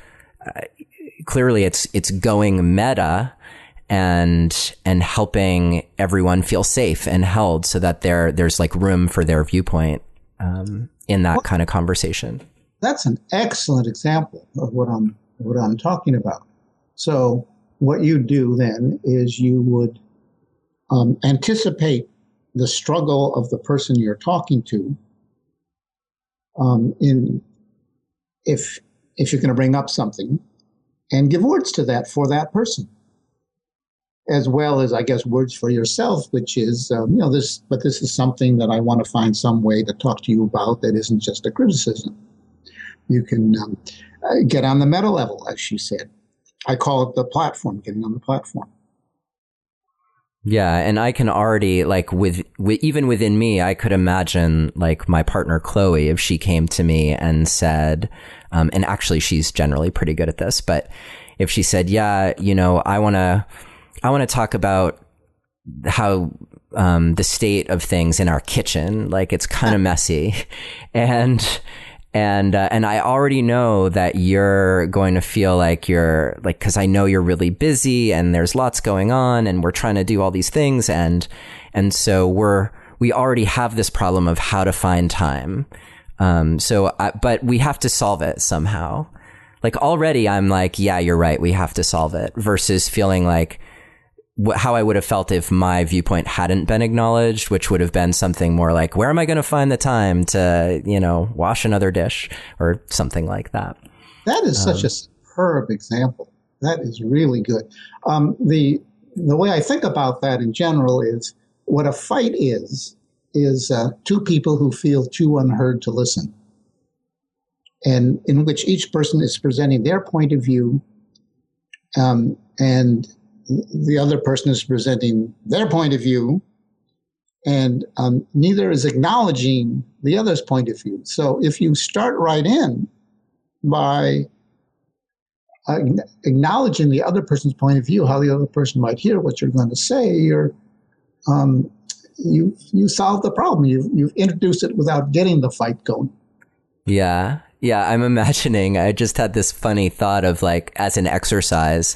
clearly it's going meta and helping everyone feel safe and held, so that there's like room for their viewpoint in that kind of conversation. That's an excellent example of what I'm talking about. So what you do then is you would anticipate the struggle of the person you're talking to. If you're going to bring up something, and give words to that for that person, as well as, I guess, words for yourself, which is this is something that I want to find some way to talk to you about that isn't just a criticism. You can get on the meta level, as she said. I call it the platform, getting on the platform. Yeah, and I can already, like, with even within me, I could imagine, like, my partner Chloe, if she came to me and said, and actually she's generally pretty good at this, but if she said, yeah, I want to talk about how the state of things in our kitchen, like, it's kind of messy, and I already know that you're going to feel like you're like, cause I know you're really busy and there's lots going on and we're trying to do all these things. And so we already have this problem of how to find time. But we have to solve it somehow. Like already I'm like, yeah, you're right. We have to solve it, versus feeling like how I would have felt if my viewpoint hadn't been acknowledged, which would have been something more like, where am I going to find the time to, wash another dish or something like that? That is such a superb example. That is really good. The way I think about that in general is what a fight is two people who feel too unheard to listen. and in which each person is presenting their point of view, and the other person is presenting their point of view, and neither is acknowledging the other's point of view. So if you start right in by acknowledging the other person's point of view, how the other person might hear what you're going to say, you solve the problem. You've introduced it without getting the fight going. Yeah. I'm imagining, I just had this funny thought of like, as an exercise,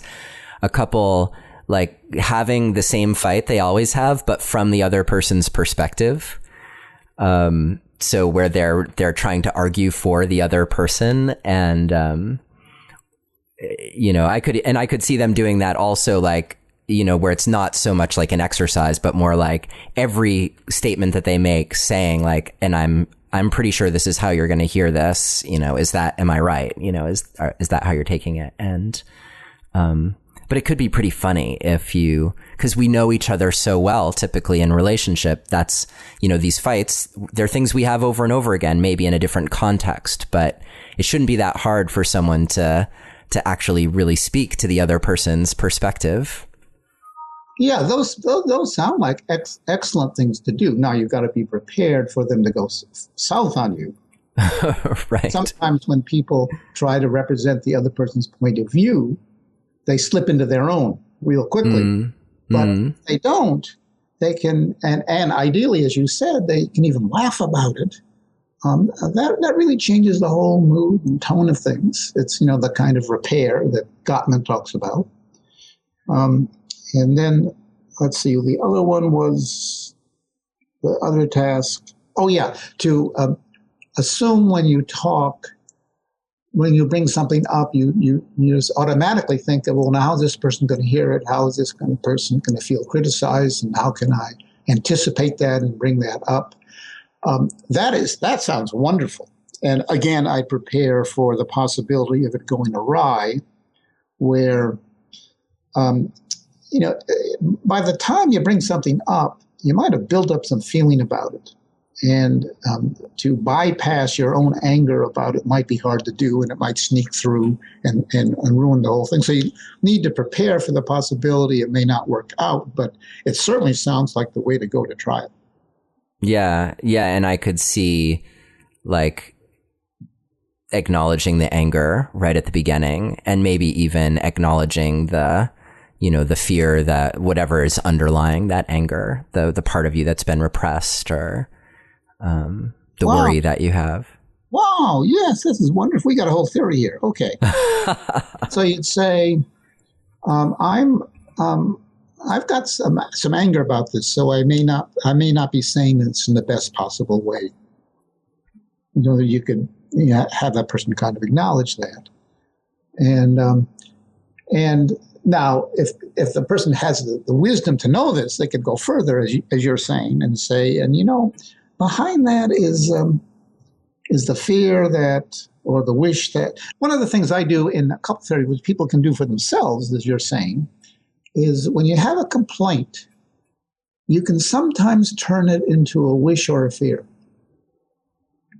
a couple like having the same fight they always have, but from the other person's perspective. So where they're trying to argue for the other person, and I could see them doing that also, like, where it's not so much like an exercise, but more like every statement that they make saying like, and I'm pretty sure this is how you're going to hear this, am I right? Is that how you're taking it? And, but it could be pretty funny because we know each other so well, typically in relationship. That's, these fights, they're things we have over and over again, maybe in a different context, but it shouldn't be that hard for someone to actually really speak to the other person's perspective. Yeah, those sound like excellent things to do. Now you've got to be prepared for them to go south on you. Right. Sometimes when people try to represent the other person's point of view, they slip into their own real quickly. But if they don't, they can, and ideally, as you said, they can even laugh about it. That really changes the whole mood and tone of things. It's, the kind of repair that Gottman talks about. And then, let's see, the other one was the other task. Oh, yeah, to assume when you talk, when you bring something up, you just automatically think that, well, now how's this person going to hear it? How is this person going to feel criticized? And how can I anticipate that and bring that up? That sounds wonderful. And again, I prepare for the possibility of it going awry, where, by the time you bring something up, you might have built up some feeling about it. And to bypass your own anger about it might be hard to do, and it might sneak through and ruin the whole thing. So you need to prepare for the possibility it may not work out, but it certainly sounds like the way to go to try it. Yeah. And I could see like acknowledging the anger right at the beginning, and maybe even acknowledging the fear that whatever is underlying that anger, the part of you that's been repressed, or the worry that you have. Wow. Yes, this is wonderful. We got a whole theory here. Okay. So you'd say, I've got some anger about this, so I may not be saying this in the best possible way. That you could have that person kind of acknowledge that, and now if the person has the wisdom to know this, they could go further, as you're saying, and say, and behind that is the fear that, or the wish that. One of the things I do in a couple theory, which people can do for themselves, as you're saying, is when you have a complaint, you can sometimes turn it into a wish or a fear,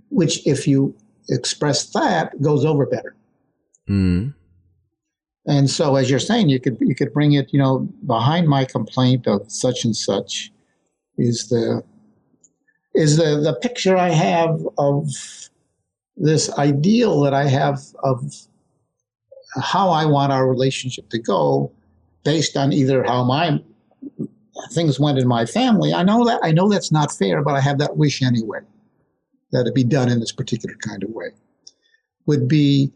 which, if you express that, goes over better. And so, as you're saying, you could bring it, behind my complaint of such and such is the picture I have of this ideal that I have of how I want our relationship to go, based on either how my things went in my family. I know that's not fair, but I have that wish anyway, that it be done in this particular kind of way. Would be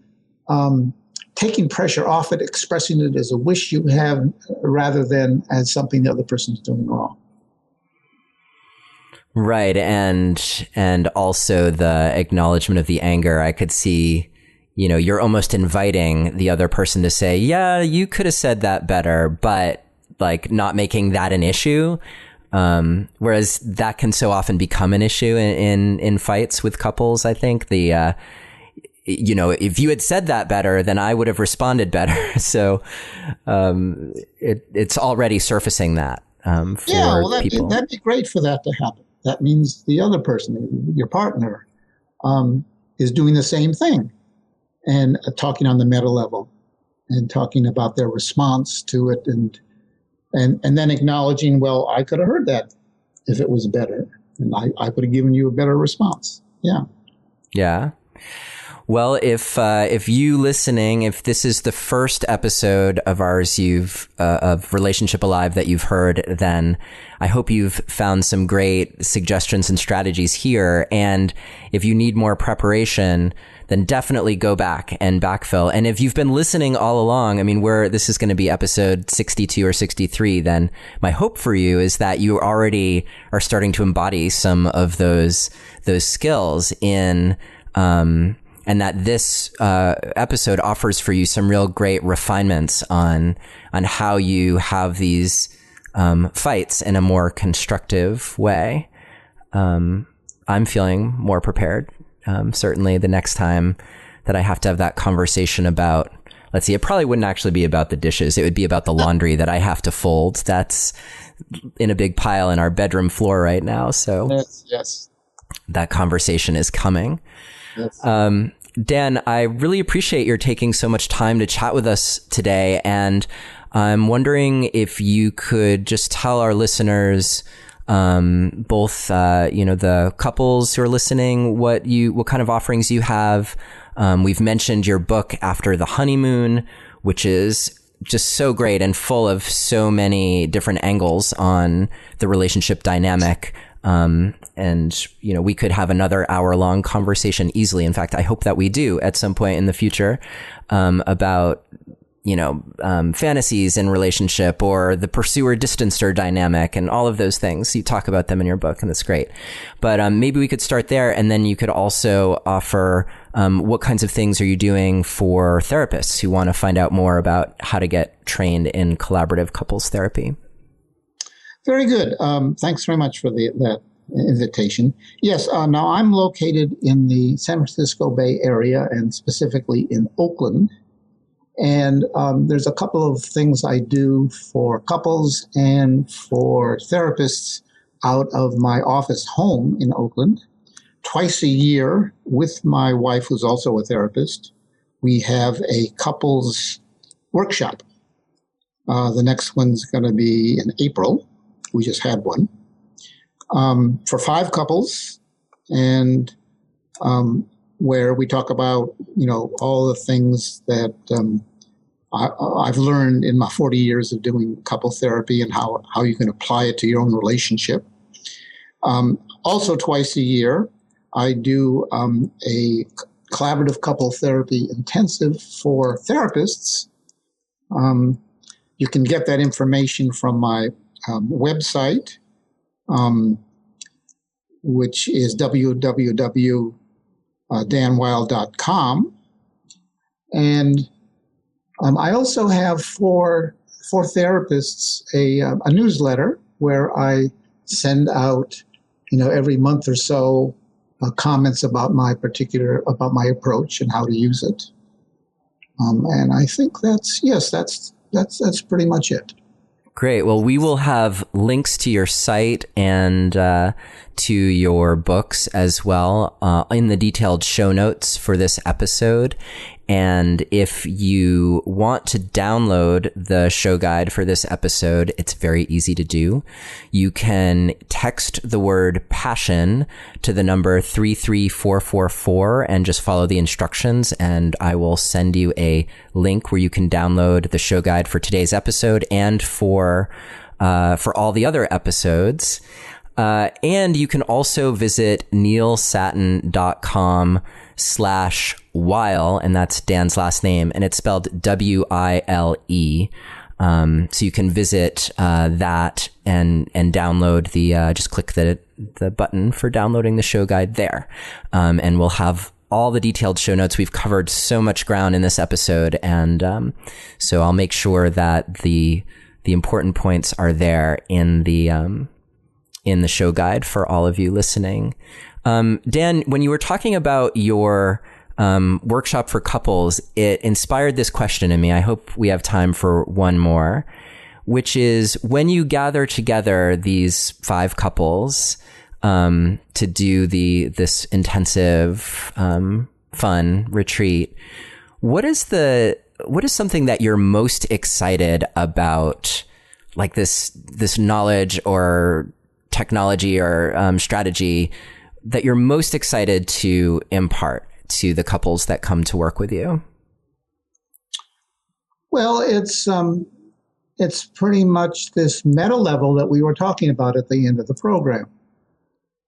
taking pressure off it, expressing it as a wish you have, rather than as something the other person's doing wrong. Right, and also the acknowledgement of the anger. I could see, you're almost inviting the other person to say, yeah, you could have said that better, but like not making that an issue. Whereas that can so often become an issue in fights with couples. I think if you had said that better, then I would have responded better. So, it's already surfacing that, for people. That'd be great for that to happen. That means the other person, your partner, is doing the same thing. and talking on the meta level and talking about their response to it, and then acknowledging, well, I could have heard that if it was better, and I could have given you a better response. Yeah. Yeah. Well, if you listening, if this is the first episode of ours of Relationship Alive that you've heard, then I hope you've found some great suggestions and strategies here. And if you need more preparation, then definitely go back and backfill. And if you've been listening all along, I mean, this is going to be episode 62 or 63, then my hope for you is that you already are starting to embody some of those skills in, and that this episode offers for you some real great refinements on how you have these fights in a more constructive way. I'm feeling more prepared. Certainly the next time that I have to have that conversation about, let's see, it probably wouldn't actually be about the dishes. It would be about the laundry that I have to fold. That's in a big pile in our bedroom floor right now. So yes. That conversation is coming. Yes. Dan, I really appreciate your taking so much time to chat with us today. And I'm wondering if you could just tell our listeners, both, the couples who are listening, what kind of offerings you have. We've mentioned your book, After the Honeymoon, which is just so great and full of so many different angles on the relationship dynamic. We could have another hour-long conversation easily. In fact, I hope that we do at some point in the future, about, fantasies in relationship or the pursuer-distancer dynamic and all of those things. You talk about them in your book, and that's great. But maybe we could start there, and then you could also offer what kinds of things are you doing for therapists who want to find out more about how to get trained in collaborative couples therapy. Very good. Thanks very much for that invitation. Yes, now I'm located in the San Francisco Bay Area, and specifically in Oakland. And there's a couple of things I do for couples and for therapists out of my office home in Oakland. Twice a year, with my wife, who's also a therapist, we have a couples workshop. The next one's going to be in April. We just had one, for 5 couples, and where we talk about, all the things that I've learned in my 40 years of doing couple therapy and how you can apply it to your own relationship. Also, twice a year, I do a collaborative couple therapy intensive for therapists. You can get that information from my website, which is www.danwile.com. And I also have for therapists a newsletter where I send out, every month or so, comments about my approach and how to use it. And I think that's pretty much it. Great. Well, we will have links to your site and to your books as well in the detailed show notes for this episode. And if you want to download the show guide for this episode, it's very easy to do. You can text the word passion to the number 33444 and just follow the instructions, and I will send you a link where you can download the show guide for today's episode and for all the other episodes. And you can also visit neilsattin.com/Wile, and that's Dan's last name, and it's spelled Wile. So you can visit that and download just click the button for downloading the show guide there. And we'll have all the detailed show notes. We've covered so much ground in this episode, and so I'll make sure that the important points are there in the show guide for all of you listening. Dan, when you were talking about your workshop for couples, it inspired this question in me. I hope we have time for one more, which is, when you gather together these 5 couples to do this intensive fun retreat, what is something that you're most excited about, like this knowledge or technology or strategy that you're most excited to impart to the couples that come to work with you? Well, it's pretty much this meta level that we were talking about at the end of the program.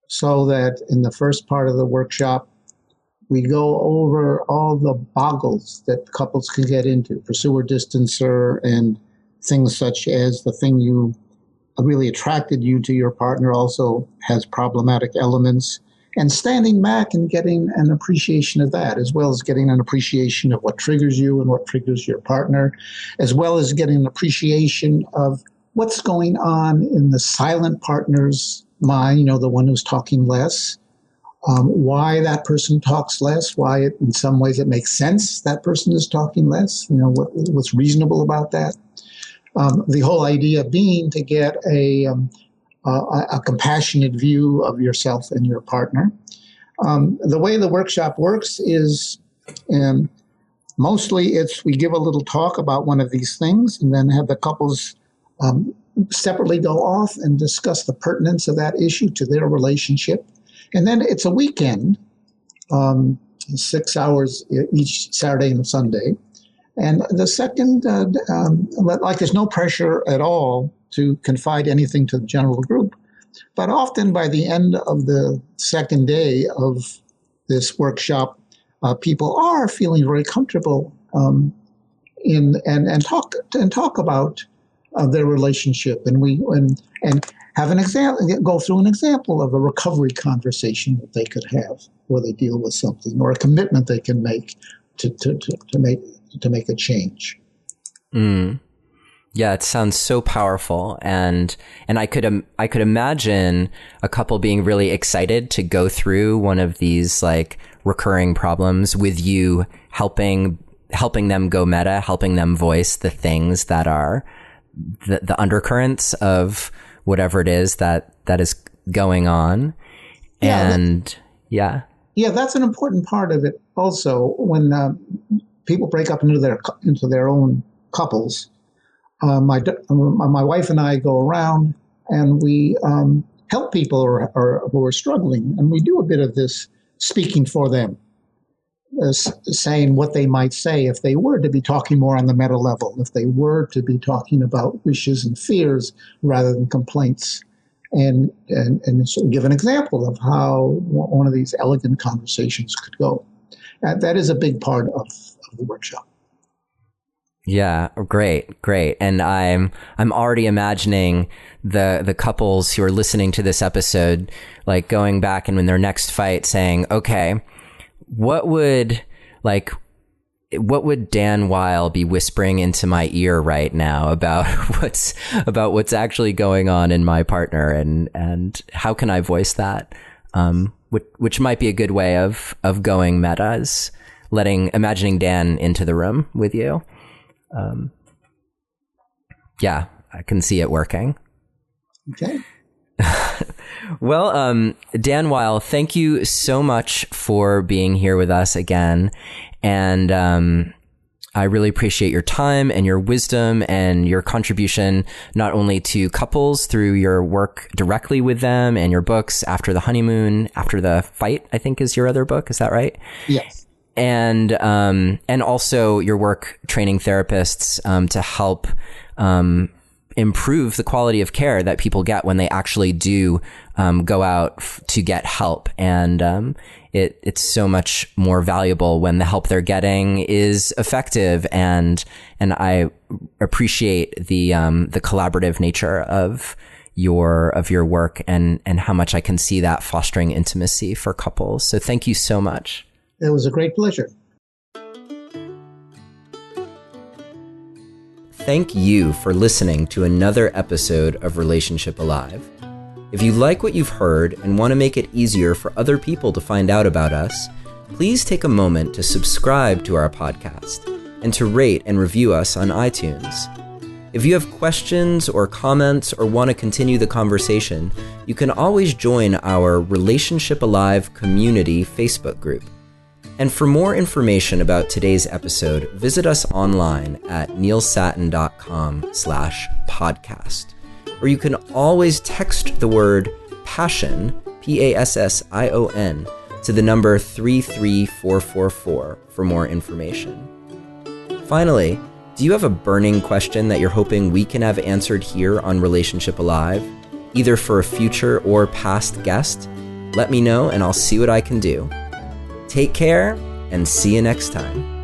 So that in the first part of the workshop, we go over all the boggles that couples can get into, pursuer, distancer, and things such as the thing you really attracted you to your partner also has problematic elements, and standing back and getting an appreciation of that, as well as getting an appreciation of what triggers you and what triggers your partner, as well as getting an appreciation of what's going on in the silent partner's mind, the one who's talking less, why that person talks less, why in some ways it makes sense that person is talking less, what's reasonable about that. The whole idea being to get a compassionate view of yourself and your partner. The way the workshop works is mostly we give a little talk about one of these things and then have the couples separately go off and discuss the pertinence of that issue to their relationship. And then it's a weekend, 6 hours each Saturday and Sunday. And the second, there's no pressure at all to confide anything to the general group. But often by the end of the second day of this workshop, people are feeling very comfortable and talk about their relationship, and have an example, go through an example of a recovery conversation that they could have where they deal with something, or a commitment they can make to make a change. Yeah, it sounds so powerful, and I could imagine a couple being really excited to go through one of these like recurring problems with you, helping them go meta, helping them voice the things that are the undercurrents of whatever it is that is going on. And yeah, that's an important part of it. Also, when people break up into their own couples, my wife and I go around and we help people who are struggling, and we do a bit of this speaking for them, saying what they might say if they were to be talking more on the meta level, if they were to be talking about wishes and fears rather than complaints, and sort of give an example of how one of these elegant conversations could go. That is a big part of the workshop. Yeah, great. And I'm already imagining the couples who are listening to this episode, like going back and in their next fight saying, okay, what would Dan Wile be whispering into my ear right now about what's actually going on in my partner, and how can I voice that? Which might be a good way of going meta, is imagining Dan into the room with you. Yeah, I can see it working. Okay. Well, Dan Wile, thank you so much for being here with us again. And I really appreciate your time and your wisdom and your contribution, not only to couples through your work directly with them and your books, After the Honeymoon, After the Fight, I think is your other book. Is that right? Yes. And also your work training therapists to help improve the quality of care that people get when they actually do go out to get help. And it's so much more valuable when the help they're getting is effective. And I appreciate the collaborative nature of your work and how much I can see that fostering intimacy for couples. So thank you so much. It was a great pleasure. Thank you for listening to another episode of Relationship Alive. If you like what you've heard and want to make it easier for other people to find out about us, please take a moment to subscribe to our podcast and to rate and review us on iTunes. If you have questions or comments or want to continue the conversation, you can always join our Relationship Alive community Facebook group. And for more information about today's episode, visit us online at neilsattin.com/podcast. Or you can always text the word PASSION, PASSION, to the number 33444 for more information. Finally, do you have a burning question that you're hoping we can have answered here on Relationship Alive, either for a future or past guest? Let me know and I'll see what I can do. Take care and see you next time.